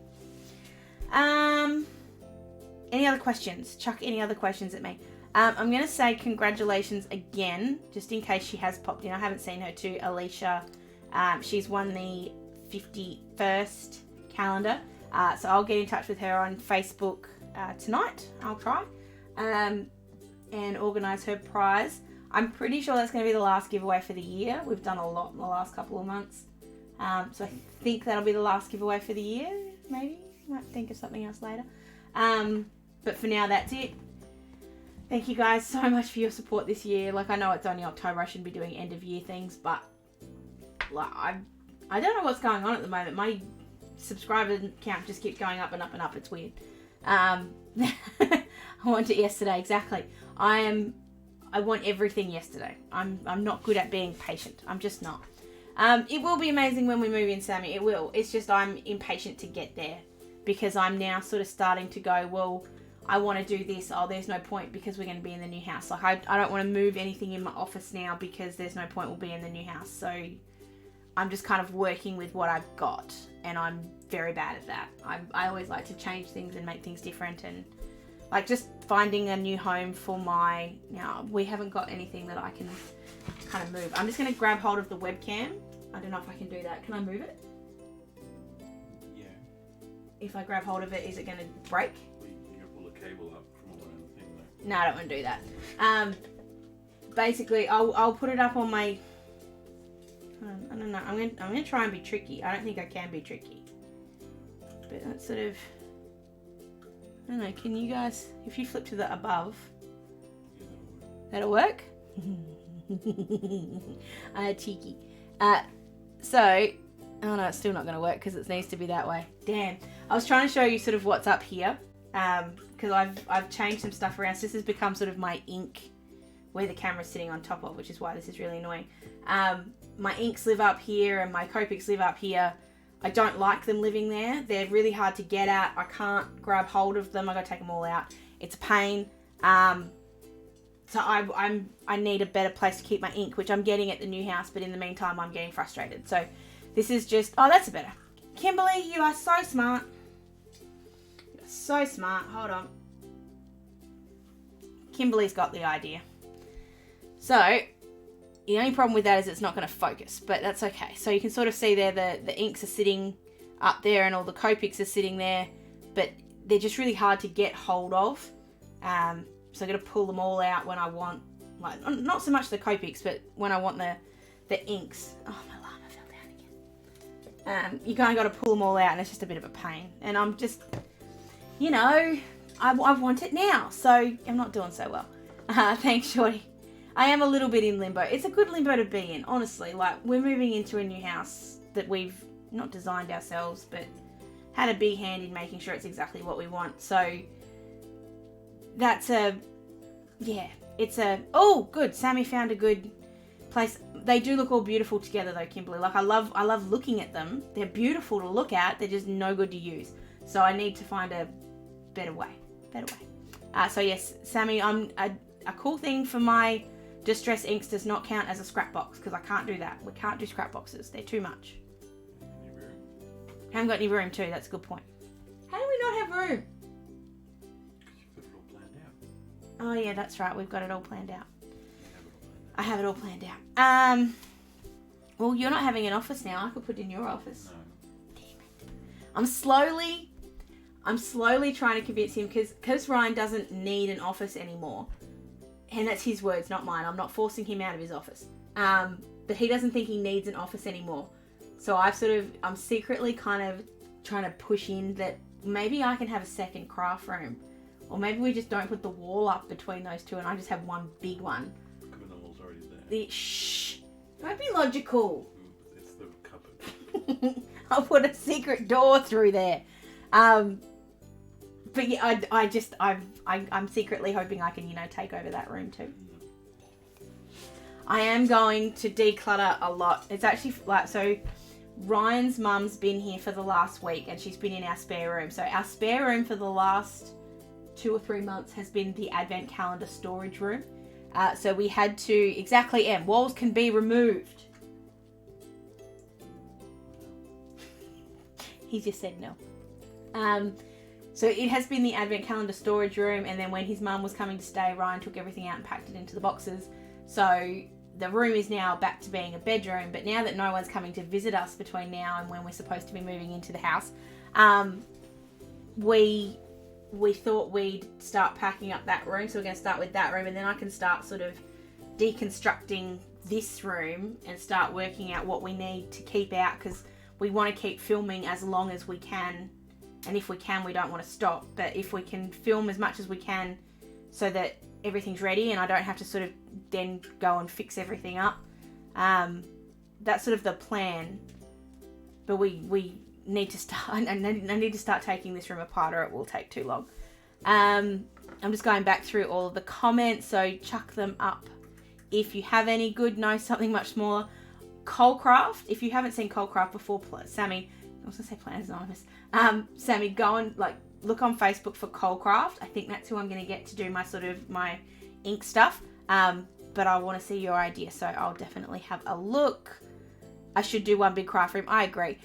A: Any other questions? Chuck any other questions at me. I'm going to say congratulations again, just in case she has popped in. I haven't seen her, to Alicia. She's won the 51st calendar. So I'll get in touch with her on Facebook tonight. I'll try. And organise her prize. I'm pretty sure that's going to be the last giveaway for the year. We've done a lot in the last couple of months. So I think that'll be the last giveaway for the year, maybe. Might think of something else later. But for now, that's it. Thank you guys so much for your support this year. Like, I know it's only October, I shouldn't be doing end of year things, but like, I don't know what's going on at the moment. My subscriber count just keeps going up and up and up. It's weird. I want it yesterday, exactly. I want everything yesterday. I'm not good at being patient. I'm just not. It will be amazing when we move in, Sammy. It will. It's just I'm impatient to get there because I'm now sort of starting to go, well, I want to do this. Oh, there's no point because we're going to be in the new house. Like, I don't want to move anything in my office now because there's no point we'll be in the new house. So I'm just kind of working with what I've got, and I'm very bad at that. I always like to change things and make things different, and like just finding a new home for now we haven't got anything that I can kind of move. I'm just going to grab hold of the webcam. I don't know if I can do that. Can I move it?
B: Yeah.
A: If I grab hold of it, is it going to break?
B: You can pull a cable up from around the thing though.
A: No, I don't want to do that. Basically, I'll put it up on my... I don't know. I'm gonna try and be tricky. I don't think I can be tricky. But that's sort of... I don't know. Can you guys... If you flip to the above...
B: Yeah,
A: That'll work? Cheeky. So... Oh no, it's still not going to work because it needs to be that way. Damn. I was trying to show you sort of what's up here. Because I've changed some stuff around. So this has become sort of my ink where the camera's sitting on top of, which is why this is really annoying. My inks live up here and my Copics live up here. I don't like them living there. They're really hard to get at. I can't grab hold of them. I gotta take them all out. It's a pain. So I need a better place to keep my ink, which I'm getting at the new house, but in the meantime I'm getting frustrated. So this is just... Oh, that's better. Kimberly, you are so smart. You're so smart. Hold on. Kimberly's got the idea. So, the only problem with that is it's not going to focus, but that's okay. So you can sort of see there the inks are sitting up there and all the Copics are sitting there, but they're just really hard to get hold of. So I'm going to pull them all out when I want, like, not so much the Copics, but when I want the inks. Oh, my llama fell down again. You kind of got to pull them all out, and it's just a bit of a pain. And I'm just, you know, I want it now, so I'm not doing so well. Thanks, Shorty. I am a little bit in limbo. It's a good limbo to be in, honestly. Like, we're moving into a new house that we've not designed ourselves, but had a big hand in making sure it's exactly what we want. So, that's oh, good. Sammy found a good place. They do look all beautiful together though, Kimberly. Like, I love looking at them. They're beautiful to look at. They're just no good to use. So I need to find a better way. So yes, Sammy, a cool thing for my distress inks does not count as a scrap box because I can't do that. We can't do scrap boxes. They're too much. Haven't got any room too. That's a good point. How do we not have room?
B: We've got it all planned out.
A: Oh yeah, that's right. We've got it all planned out. I have it all planned out. Well, you're not having an office now. I could put it in your office.
B: No.
A: Damn it. I'm slowly trying to convince him because Ryan doesn't need an office anymore. And that's his words, not mine. I'm not forcing him out of his office. But he doesn't think he needs an office anymore. So I'm secretly kind of trying to push in that maybe I can have a second craft room. Or maybe we just don't put the wall up between those two and I just have one big one.
B: But the wall's already there.
A: Shh. Don't be logical.
B: It's the cupboard.
A: I'll put a secret door through there. But yeah, I'm secretly hoping I can, take over that room too. I am going to declutter a lot. It's actually so Ryan's mum's been here for the last week and she's been in our spare room. So our spare room for the last 2 or 3 months has been the advent calendar storage room. So we had to, walls can be removed. He just said no. So it has been the advent calendar storage room, and then when his mum was coming to stay, Ryan took everything out and packed it into the boxes. So the room is now back to being a bedroom, but now that no one's coming to visit us between now and when we're supposed to be moving into the house, we thought we'd start packing up that room. So we're going to start with that room, and then I can start sort of deconstructing this room and start working out what we need to keep out, because we want to keep filming as long as we can. And if we can, we don't want to stop. But if we can film as much as we can so that everything's ready and I don't have to sort of then go and fix everything up. That's sort of the plan. But we need to start. I need to start taking this room apart, or it will take too long. I'm just going back through all of the comments, so chuck them up if you have any. Good, no, something much smaller. Colecraft. If you haven't seen Colecraft before, Sammy, I was gonna say Planners Anonymous. Sammy, go and look on Facebook for Colecraft. I think that's who I'm gonna get to do my ink stuff. But I want to see your idea, so I'll definitely have a look. I should do one big craft room. I agree.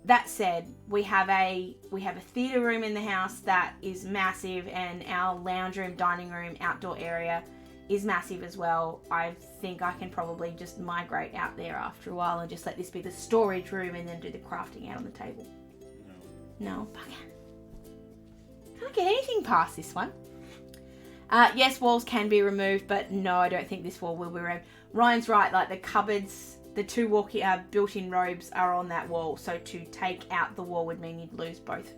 A: That said, we have a theatre room in the house that is massive, and our lounge room, dining room, outdoor area is massive as well. I think I can probably just migrate out there after a while and just let this be the storage room and then do the crafting out on the table. No, bugger. Can't get anything past this one. Yes, walls can be removed, but no, I don't think this wall will be removed. Ryan's right, like the cupboards, the two built-in robes are on that wall, so to take out the wall would mean you'd lose both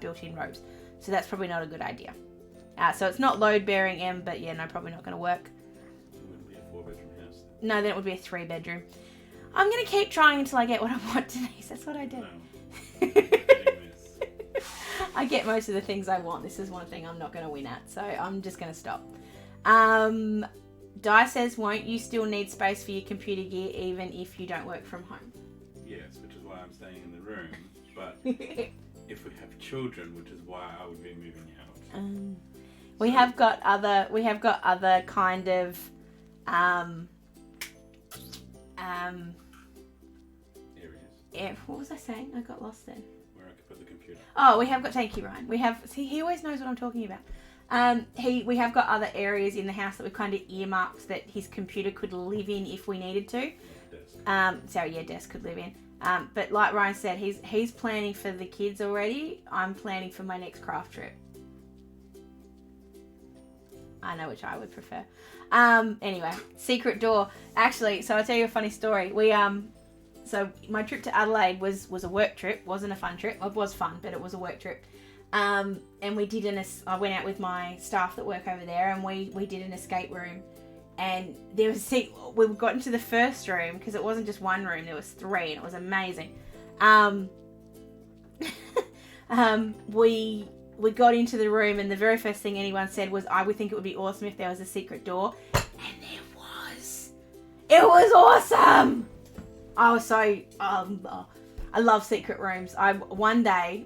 A: built-in robes. So that's probably not a good idea. So it's not load-bearing, Em, but yeah, no, probably not going to work.
B: It wouldn't be a 4-bedroom house.
A: No, then it would be a 3-bedroom. I'm going to keep trying until I get what I want, Denise. That's what I do.
B: No.
A: I get most of the things I want. This is one thing I'm not going to win at, so I'm just going to stop. Di says, won't you still need space for your computer gear even if you don't work from home?
B: Yes, which is why I'm staying in the room. But if we have children, which is why I would be moving out.
A: We have got other kind of
B: areas.
A: What was I saying? I got lost then.
B: Where I could put the computer.
A: Oh, we have got, thank you, Ryan. He always knows what I'm talking about. We have got other areas in the house that we've kind of earmarked that his computer could live in if we needed to.
B: Desk.
A: Desk could live in. But like Ryan said, he's planning for the kids already. I'm planning for my next craft trip. I know which I would prefer. Anyway, secret door. Actually, so I'll tell you a funny story. So my trip to Adelaide was a work trip. Wasn't a fun trip. It was fun, but it was a work trip. And we did I went out with my staff that work over there, and we did an escape room. And there was we got into the first room because it wasn't just one room. There was 3, and it was amazing. We got into the room, and the very first thing anyone said was, I would think it would be awesome if there was a secret door. And there was. It was awesome! I was so... I love secret rooms. One day,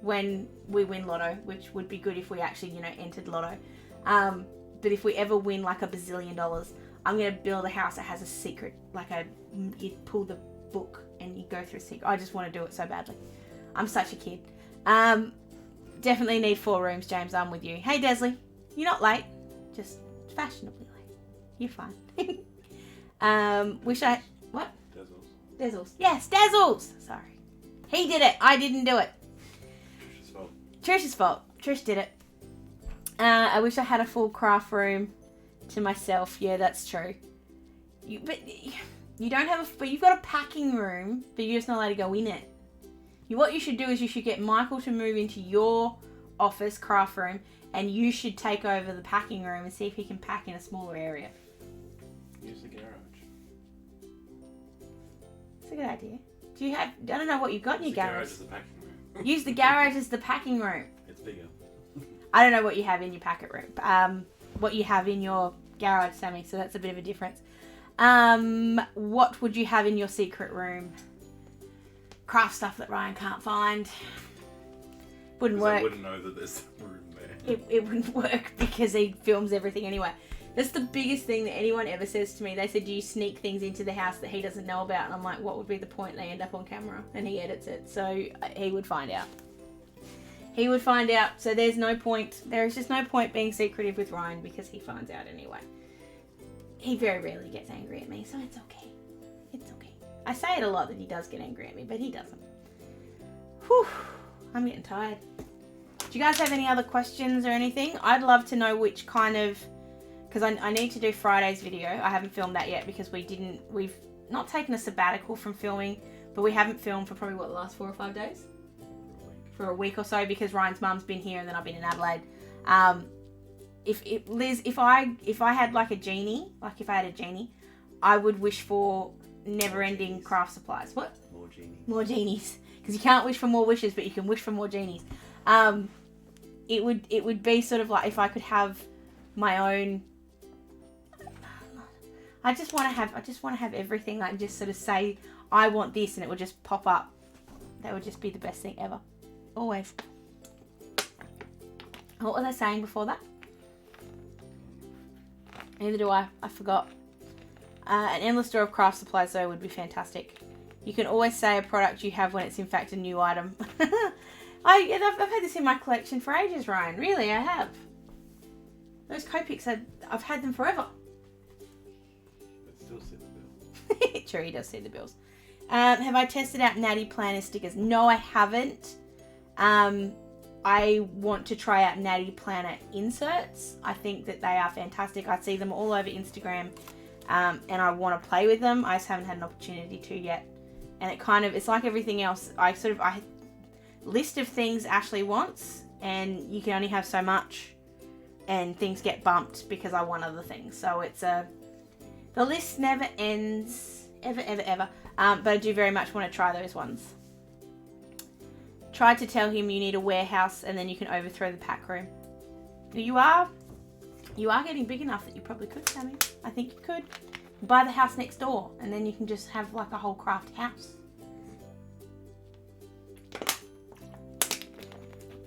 A: when we win Lotto, which would be good if we actually, entered Lotto. But if we ever win like $1 bazillion, I'm going to build a house that has a secret, you pull the book and you go through a secret. I just want to do it so badly. I'm such a kid. Definitely need 4 rooms, James. I'm with you. Hey, Desley. You're not late. Just fashionably late. You're fine. What? Dazzles. Yes, Dazzles. Sorry. He did it. I didn't do it. Trish's fault. Trish did it. I wish I had a full craft room to myself. Yeah, that's true. But you don't have but you've got a packing room, but you're just not allowed to go in it. What you should do is you should get Michael to move into your office craft room, and you should take over the packing room and see if he can pack in a smaller area.
B: Use the garage.
A: It's a good idea. I don't know what you've got in your garage.
B: The garage is the packing room.
A: Use the garage as the packing room.
B: It's bigger.
A: I don't know what you have in your packet room. What you have in your garage, Sammy, so that's a bit of a difference. What would you have in your secret room? Craft stuff that Ryan can't find. Wouldn't work.
B: I wouldn't know that there's a room there.
A: It wouldn't work because he films everything anyway. That's the biggest thing that anyone ever says to me. They said, do you sneak things into the house that he doesn't know about? And I'm like, what would be the point? They end up on camera and he edits it. So he would find out. He would find out. So there's no point. There is just no point being secretive with Ryan because he finds out anyway. He very rarely gets angry at me, so it's okay. It's okay. I say it a lot that he does get angry at me, but he doesn't. Whew. I'm getting tired. Do you guys have any other questions or anything? I'd love to know which kind of... Because I need to do Friday's video. I haven't filmed that yet because we've not taken a sabbatical from filming, but we haven't filmed for probably, the last 4 or 5 days? For a week or so, because Ryan's mum's been here and then I've been in Adelaide. Liz, if I had like a genie, I would wish for never-ending craft supplies. What?
B: More genies.
A: More genies. because you can't wish for more wishes, but you can wish for more genies. It would be sort of like if I could have my own. I just want to have everything. Like just sort of say I want this, and it would just pop up. That would just be the best thing ever. Always. What was I saying before that? Neither do I. I forgot. An endless store of craft supplies though would be fantastic. You can always say a product you have when it's in fact a new item. I've had this in my collection for ages, Ryan. Really, I have. Those Copics, I've had them forever.
B: But still see the bill.
A: True, he does see the bills. Have I tested out Natty Planner stickers? No, I haven't. I want to try out Natty Planner inserts. I think that they are fantastic. I see them all over Instagram, and I want to play with them. I just haven't had an opportunity to yet. And it's like everything else. I list of things Ashley wants, and you can only have so much, and things get bumped because I want other things. So it's the list never ends, ever. But I do very much want to try those ones. Tried to tell him you need a warehouse and then you can overthrow the pack room. You are getting big enough that you probably could, Sammy. I think you could. Buy the house next door and then you can just have like a whole craft house.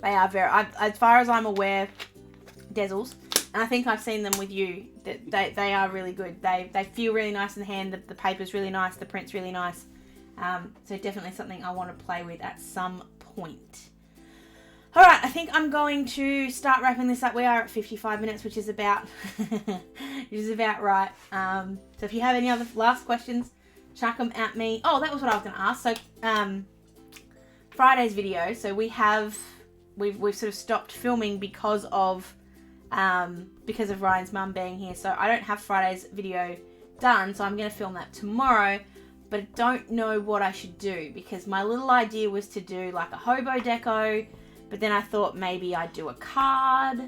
A: They are as far as I'm aware, Dazzles, and I think I've seen them with you, that they are really good. They feel really nice in the hand. The paper's really nice. The print's really nice. So definitely something I want to play with at some point. All right, I think I'm going to start wrapping this up. We are at 55 minutes, which is about right. So if you have any other last questions, chuck them at me. Oh, that was what I was going to ask. So Friday's video. So we've sort of stopped filming because of Ryan's mum being here. So I don't have Friday's video done. So I'm going to film that tomorrow. But I don't know what I should do because my little idea was to do like a hobo deco, but then I thought maybe I'd do a card,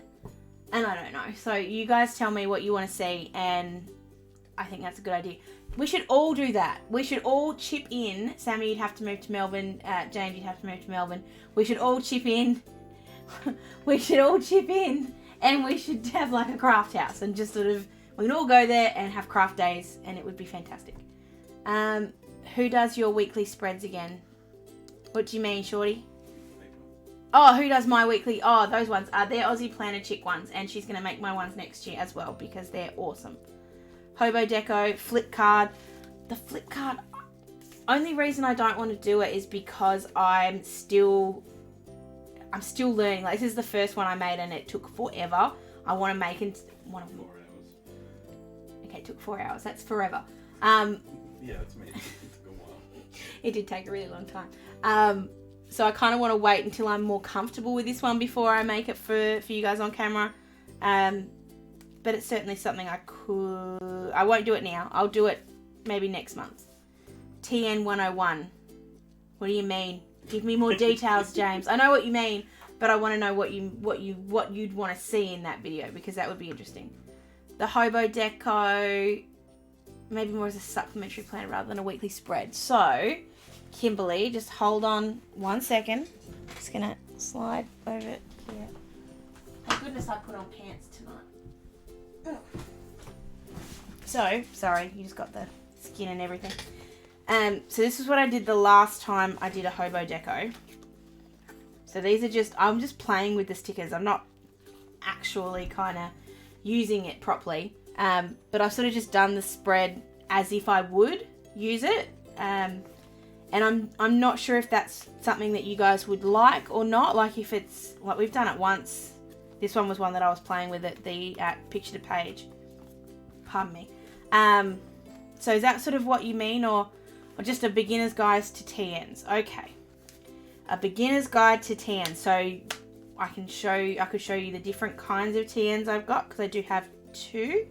A: and I don't know. So you guys tell me what you want to see, and I think that's a good idea. We should all do that. We should all chip in. Sammy, you'd have to move to Melbourne. James, you'd have to move to Melbourne. We should all chip in. We should all chip in, and we should have like a craft house, and just sort of, we can all go there and have craft days, and it would be fantastic. Who does your weekly spreads again? What do you mean, Shorty? Oh, who does my weekly? Oh, those ones. They're Aussie Planner Chick ones, and she's going to make my ones next year as well because they're awesome. Hobo Deco, flip card. The flip card, only reason I don't want to do it is because I'm still learning. Like, this is the first one I made and it took forever. I want to make it one of them.
B: 4 hours.
A: Okay, it took 4 hours. That's forever.
B: Yeah, that's me. It took a while.
A: It did take a really long time. So I kind of want to wait until I'm more comfortable with this one before I make it for you guys on camera. But it's certainly something I won't do it now. I'll do it maybe next month. TN 101. What do you mean? Give me more details, James. I know what you mean, but I want to know what you'd want to see in that video because that would be interesting. The Hobo Deco, maybe more as a supplementary planner rather than a weekly spread. So, Kimberly, just hold on 1 second. Just gonna slide over here. Thank goodness I put on pants tonight. So, sorry, you just got the skin and everything. So this is what I did the last time I did a Hobo Deco. So these are I'm just playing with the stickers. I'm not actually kind of using it properly. But I've sort of just done the spread as if I would use it. And I'm not sure if that's something that you guys would like or not. Like if it's, like we've done it once. This one was one that I was playing with at the picture to page. Pardon me. So is that sort of what you mean, or just a beginner's guide to TNs? Okay. A beginner's guide to TNs. So I could show you the different kinds of TNs I've got, because I do have two.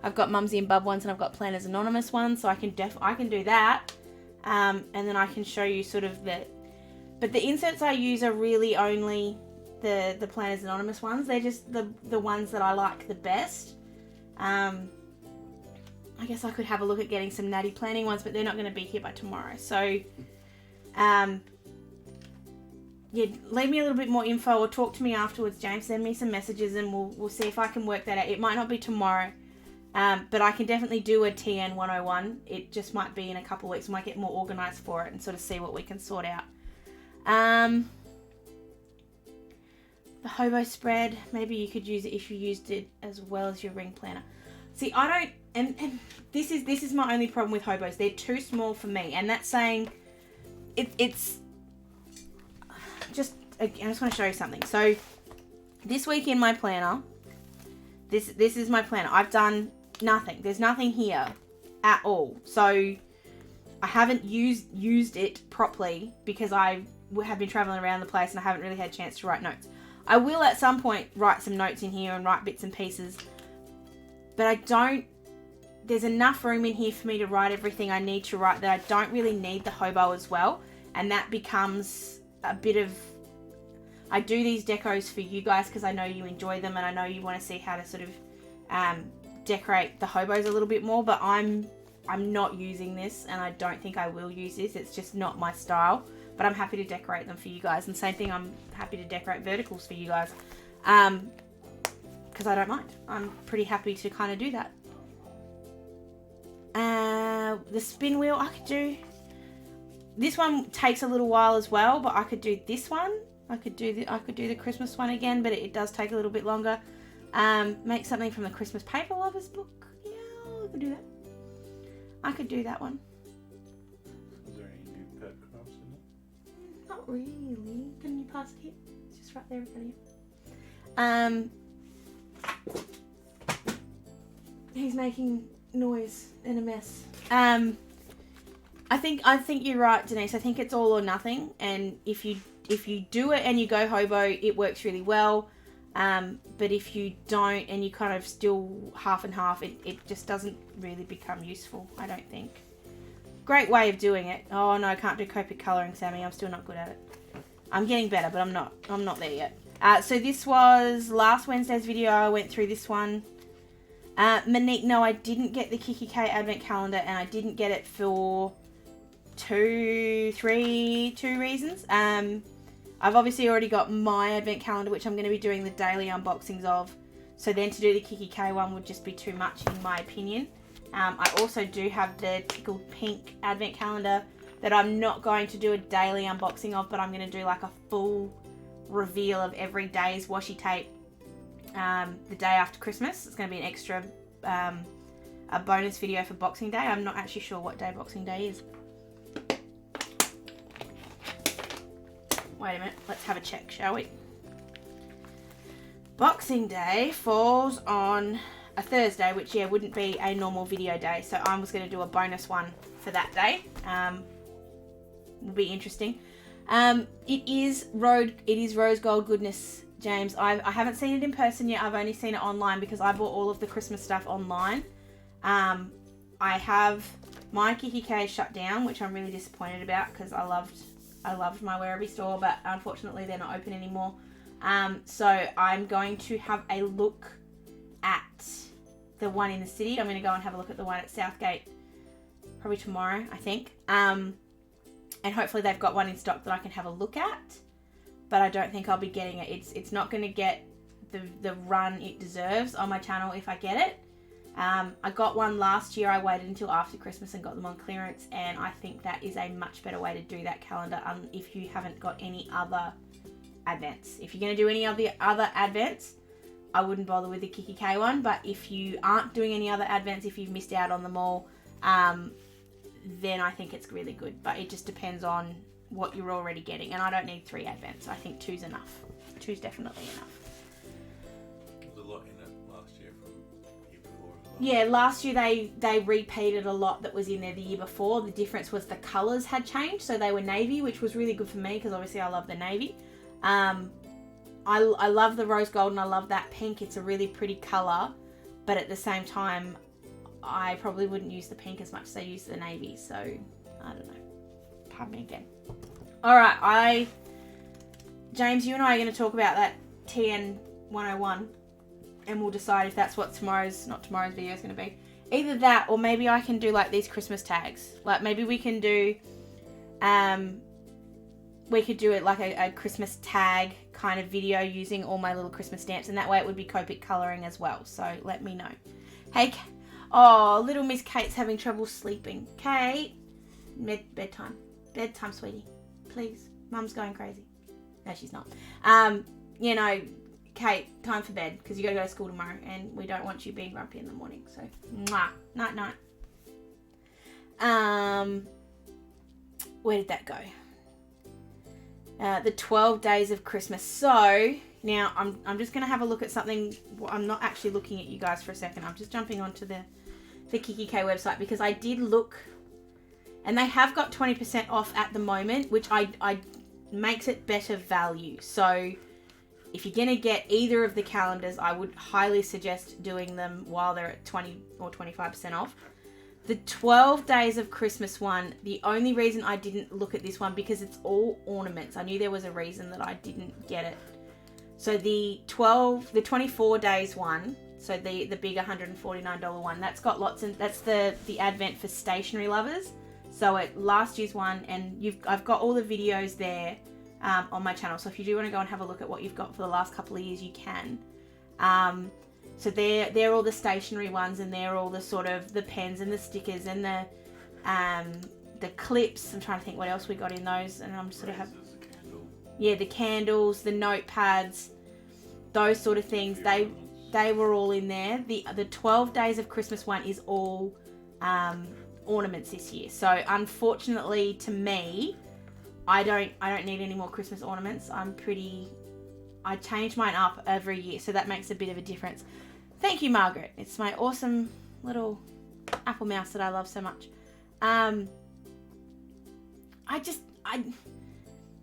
A: I've got Mumsy and Bub ones, and I've got Planners Anonymous ones, so I can do that. And then I can show you sort of but the inserts I use are really only the Planners Anonymous ones. They're just the ones that I like the best. I guess I could have a look at getting some Natty planning ones, but they're not going to be here by tomorrow. So, yeah, leave me a little bit more info or talk to me afterwards, James. Send me some messages and we'll see if I can work that out. It might not be tomorrow, but I can definitely do a TN 101. It just might be in a couple of weeks. We might get more organised for it and sort of see what we can sort out. The hobo spread, maybe you could use it if you used it as well as your ring planner. See, I don't, and this is my only problem with hobos. They're too small for me, and that's saying it's just, I just want to show you something. So this week in my planner, this is my planner. I've done nothing. There's nothing here at all. So I haven't used it properly because I have been traveling around the place and I haven't really had a chance to write notes. I will at some point write some notes in here and write bits and pieces, but I don't, there's enough room in here for me to write everything I need to write that I don't really need the hobo as well, and that becomes a bit of, I do these decos for you guys because I know you enjoy them and I know you want to see how to sort of decorate the hobos a little bit more, but I'm not using this and I don't think I will use this. It's just not my style. But I'm happy to decorate them for you guys. And same thing, I'm happy to decorate verticals for you guys. Because I don't mind. I'm pretty happy to kind of do that. The spin wheel, I could do... This one takes a little while as well, but I could do this one. I could do the Christmas one again, but it does take a little bit longer. Make something from the Christmas Paper Lovers book. Yeah, I could do that. I could do that one. Not really. Can you pass it here? It's just right there in front of you. He's making noise and a mess. I think you're right, Denise. I think it's all or nothing. And if you do it and you go hobo, it works really well. But if you don't and you kind of still half and half, it just doesn't really become useful, I don't think. Great way of doing it. Oh no, I can't do Copic colouring, Sammy. I'm still not good at it. I'm getting better, but I'm not there yet. So this was last Wednesday's video. I went through this one. Monique, no, I didn't get the Kiki K Advent Calendar, and I didn't get it for two reasons. I've obviously already got my Advent Calendar, which I'm going to be doing the daily unboxings of. So then to do the Kiki K one would just be too much, in my opinion. I also do have the Tickled Pink Advent Calendar that I'm not going to do a daily unboxing of, but I'm going to do like a full reveal of every day's washi tape the day after Christmas. It's going to be an extra, a bonus video for Boxing Day. I'm not actually sure what day Boxing Day is. Wait a minute, let's have a check, shall we? Boxing Day falls on a Thursday, which wouldn't be a normal video day, so I was going to do a bonus one for that day. Will be interesting. It is rose gold goodness, James. I haven't seen it in person yet. I've only seen it online because I bought all of the Christmas stuff online. I have my Kiki K shut down, which I'm really disappointed about because I loved my Werribee store, but unfortunately they're not open anymore. So I'm going to have a look at the one in the city. I'm going to go and have a look at the one at Southgate probably tomorrow, I think. And hopefully they've got one in stock that I can have a look at. But I don't think I'll be getting it. It's not going to get the run it deserves on my channel if I get it. I got one last year. I waited until after Christmas and got them on clearance, and I think that is a much better way to do that calendar if you haven't got any other advents. If you're going to do any of the other advents, I wouldn't bother with the Kiki K one, but if you aren't doing any other advents, if you've missed out on them all, then I think it's really good. But it just depends on what you're already getting, and I don't need 3 advents. I think 2's enough. 2's definitely enough.
B: There's a lot in it last year from the year before as well.
A: Yeah, last year they repeated a lot that was in there the year before. The difference was the colours had changed, so they were navy, which was really good for me because obviously I love the navy. I love the rose gold and I love that pink. It's a really pretty colour, but at the same time, I probably wouldn't use the pink as much as I use the navy. So, I don't know. Pardon me again. Alright, James, you and I are going to talk about that TN 101 and we'll decide if that's what not tomorrow's video is going to be. Either that or maybe I can do like these Christmas tags. Like maybe we can do we could do it like a Christmas tag kind of video using all my little Christmas stamps, and that way it would be Copic colouring as well. So let me know. Hey, oh, little Miss Kate's having trouble sleeping. Kate, bedtime, sweetie, please. Mum's going crazy. No, she's not. You know, Kate, time for bed because you got to go to school tomorrow, and we don't want you being grumpy in the morning. So, mwah, night. Where did that go? The 12 days of Christmas. So now I'm just gonna have a look at something. I'm not actually looking at you guys for a second. I'm just jumping onto the KikiK website because I did look, and they have got 20% off at the moment, which I makes it better value. So if you're gonna get either of the calendars, I would highly suggest doing them while they're at 20 or 25% off. The 12 days of Christmas one, the only reason I didn't look at this one because it's all ornaments. I knew there was a reason that I didn't get it. So the 24 days one, so the big $149 one, that's got lots, and that's the advent for stationery lovers. So at last year's one, and I've got all the videos there on my channel. So if you do want to go and have a look at what you've got for the last couple of years, you can. So they're all the stationery ones, and they're all the sort of the pens and the stickers and the clips. I'm trying to think what else we got in those, and I'm sort of the candles, the notepads, those sort of things. They were all in there. The 12 days of Christmas one is all ornaments this year. So unfortunately to me, I don't need any more Christmas ornaments. I change mine up every year, so that makes a bit of a difference. Thank you, Margaret. It's my awesome little apple mouse that I love so much.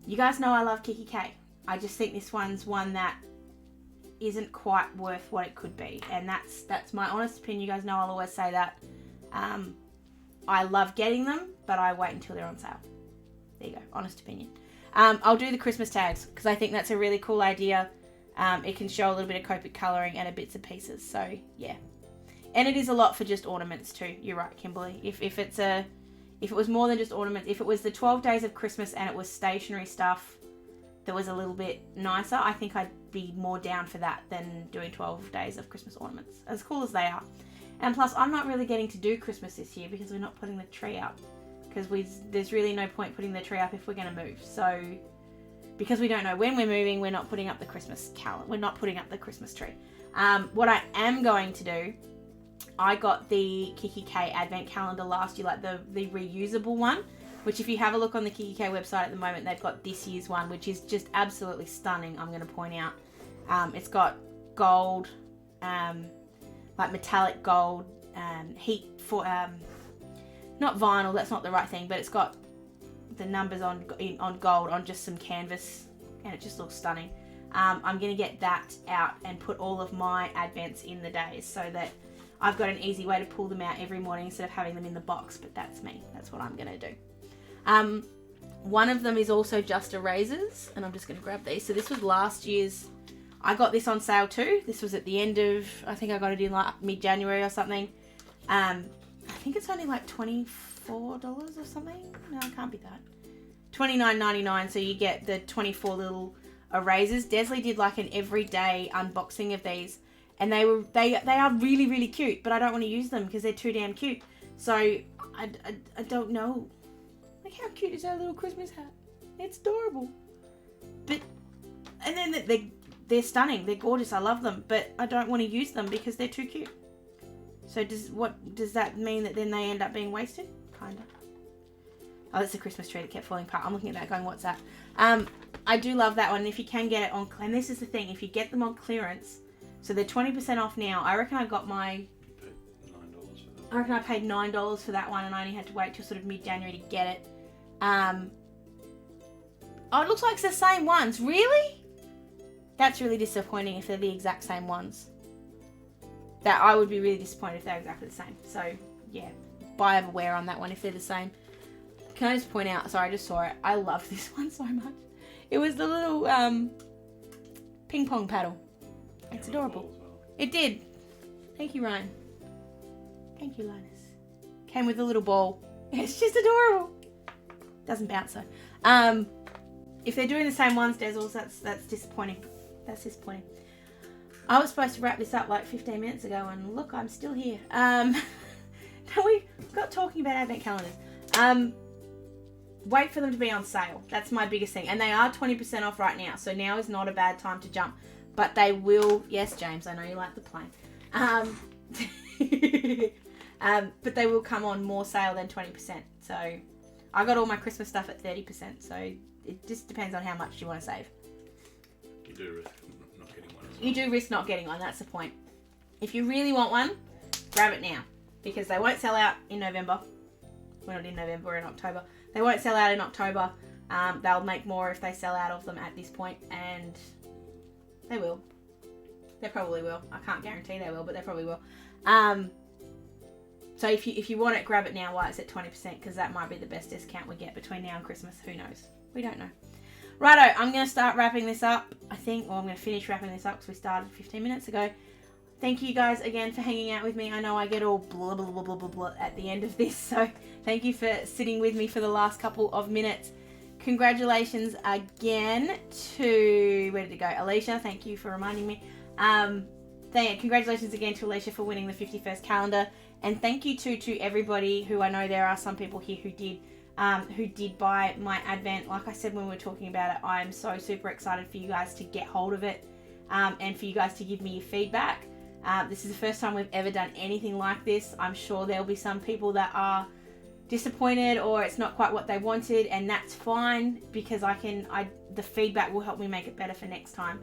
A: You guys know I love KikiK. I just think this one's one that isn't quite worth what it could be, and that's my honest opinion. You guys know I'll always say that. I love getting them, but I wait until they're on sale. There you go, honest opinion. I'll do the Christmas tags because I think that's a really cool idea. It can show a little bit of Copic colouring and a bits and pieces. So yeah, and it is a lot for just ornaments too. You're right, Kimberly. If it was more than just ornaments, if it was the 12 days of Christmas and it was stationery stuff that was a little bit nicer, I think I'd be more down for that than doing 12 days of Christmas ornaments, as cool as they are. And plus, I'm not really getting to do Christmas this year because we're not putting the tree up. Because there's really no point putting the tree up if we're going to move. So, because we don't know when we're moving, we're not putting up the Christmas calendar. We're not putting up the Christmas tree. What I am going to do, I got the KikiK Advent Calendar last year, like the reusable one. Which, if you have a look on the KikiK website at the moment, they've got this year's one, which is just absolutely stunning. I'm going to point out. It's got gold, like metallic gold, heat for. Not vinyl, that's not the right thing, but it's got the numbers on gold on just some canvas, and it just looks stunning. I'm going to get that out and put all of my advents in the days so that I've got an easy way to pull them out every morning instead of having them in the box, but that's me. That's what I'm going to do. One of them is also just erasers, and I'm just going to grab these. So this was last year's. I got this on sale too. This was at the end of, I think I got it in like mid-January or something. I think it's only like $24 or something. No, it can't be that. $29.99. So you get the 24 little erasers. Desley did like an everyday unboxing of these, and they are really, really cute. But I don't want to use them because they're too damn cute. So I don't know. Like, how cute is our little Christmas hat? It's adorable. But and then they're stunning. They're gorgeous. I love them. But I don't want to use them because they're too cute. So does that mean that then they end up being wasted? Kinda. Oh, that's the Christmas tree that kept falling apart. I'm looking at that going, what's that? I do love that one. And if you can get it on, and this is the thing, if you get them on clearance, so they're 20% off now. I reckon I got my... I reckon I paid $9 for that one, and I only had to wait till sort of mid-January to get it. Oh, it looks like it's the same ones. Really? That's really disappointing if they're the exact same ones. That I would be really disappointed if they're exactly the same. So, yeah, buyer beware on that one if they're the same. Can I just point out, sorry, I just saw it. I love this one so much. It was the little ping pong paddle. It's adorable. It did. Thank you, Ryan. Thank you, Linus. Came with a little ball. It's just adorable. Doesn't bounce though. if they're doing the same ones, Dezzles, that's disappointing. That's disappointing. I was supposed to wrap this up like 15 minutes ago, and look, I'm still here. We got talking about advent calendars. Wait for them to be on sale. That's my biggest thing. And they are 20% off right now, so now is not a bad time to jump. But they will... Yes, James, I know you like the plane. But they will come on more sale than 20%. So I got all my Christmas stuff at 30%, so it just depends on how much you want to save.
B: You do risk not getting one as well.
A: You do risk not getting one, that's the point. If you really want one, grab it now. Because they won't sell out in November. We're not in November, we're in October. They won't sell out in October. They'll make more if they sell out of them at this point, and they will. They probably will. I can't guarantee they will, but they probably will. So if you want it, grab it now while it's at 20%, because that might be the best discount we get between now and Christmas. Who knows? We don't know. Righto, I'm going to start wrapping this up, I think. Well, I'm going to finish wrapping this up because we started 15 minutes ago. Thank you guys again for hanging out with me. I know I get all blah, blah, blah, blah, blah, blah at the end of this, so thank you for sitting with me for the last couple of minutes. Congratulations again to, where did it go? Alicia, thank you for reminding me. Congratulations again to Alicia for winning the 51st calendar. And thank you to everybody who, I know there are some people here who did buy my Advent. Like I said when we were talking about it, I am so super excited for you guys to get hold of it and for you guys to give me your feedback. This is the first time we've ever done anything like this. I'm sure there'll be some people that are disappointed or it's not quite what they wanted, and that's fine because the feedback will help me make it better for next time.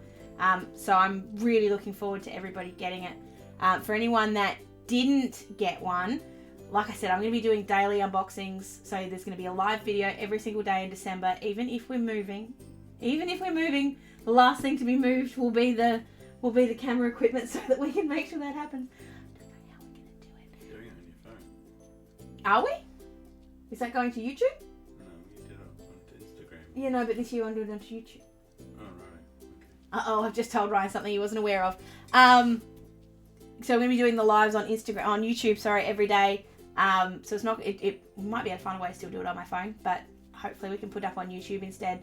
A: So I'm really looking forward to everybody getting it. For anyone that didn't get one, like I said, I'm going to be doing daily unboxings. So there's going to be a live video every single day in December, even if we're moving. The last thing to be moved will be the camera equipment so that we can make sure that happens. I don't know how we're going to do it.
B: You're doing it on your phone.
A: Are we? Is that going to YouTube?
B: No, you did it onto Instagram.
A: Yeah, no, but this year I'm doing it onto YouTube.
B: Oh, right. Okay.
A: Uh-oh, I've just told Ryan something he wasn't aware of. So I'm going to be doing the lives on YouTube, every day. So it's not, it might be a fun way to still do it on my phone, but hopefully we can put it up on YouTube instead.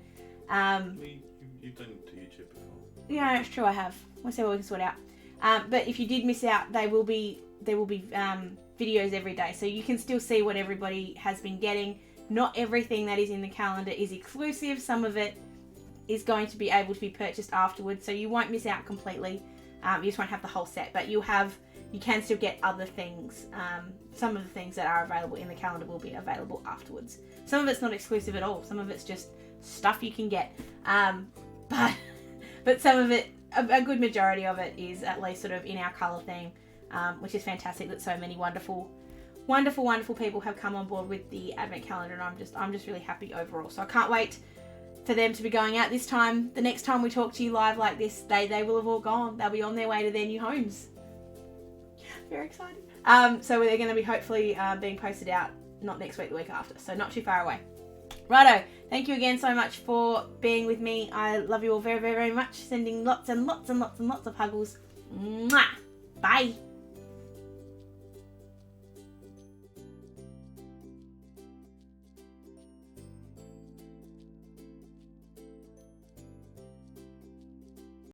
B: You've done it to YouTube before.
A: Yeah, it's true, I have. We'll see what we can sort out. But if you did miss out, there will be videos every day, so you can still see what everybody has been getting. Not everything that is in the calendar is exclusive. Some of it is going to be able to be purchased afterwards, so you won't miss out completely. You just won't have the whole set, but you can still get other things. Some of the things that are available in the calendar will be available afterwards. Some of it's not exclusive at all. Some of it's just stuff you can get. But some of it, a good majority of it is at least sort of in our colour theme, which is fantastic that so many wonderful people have come on board with the Advent calendar, and I'm just really happy overall. So I can't wait for them to be going out this time. The next time we talk to you live like this, they will have all gone. They'll be on their way to their new homes. Very exciting. So they're going to be hopefully being posted out not next week, the week after. So not too far away. Righto. Thank you again so much for being with me. I love you all very, very, very much. Sending lots and lots and lots and lots of huggles. Mwah. Bye.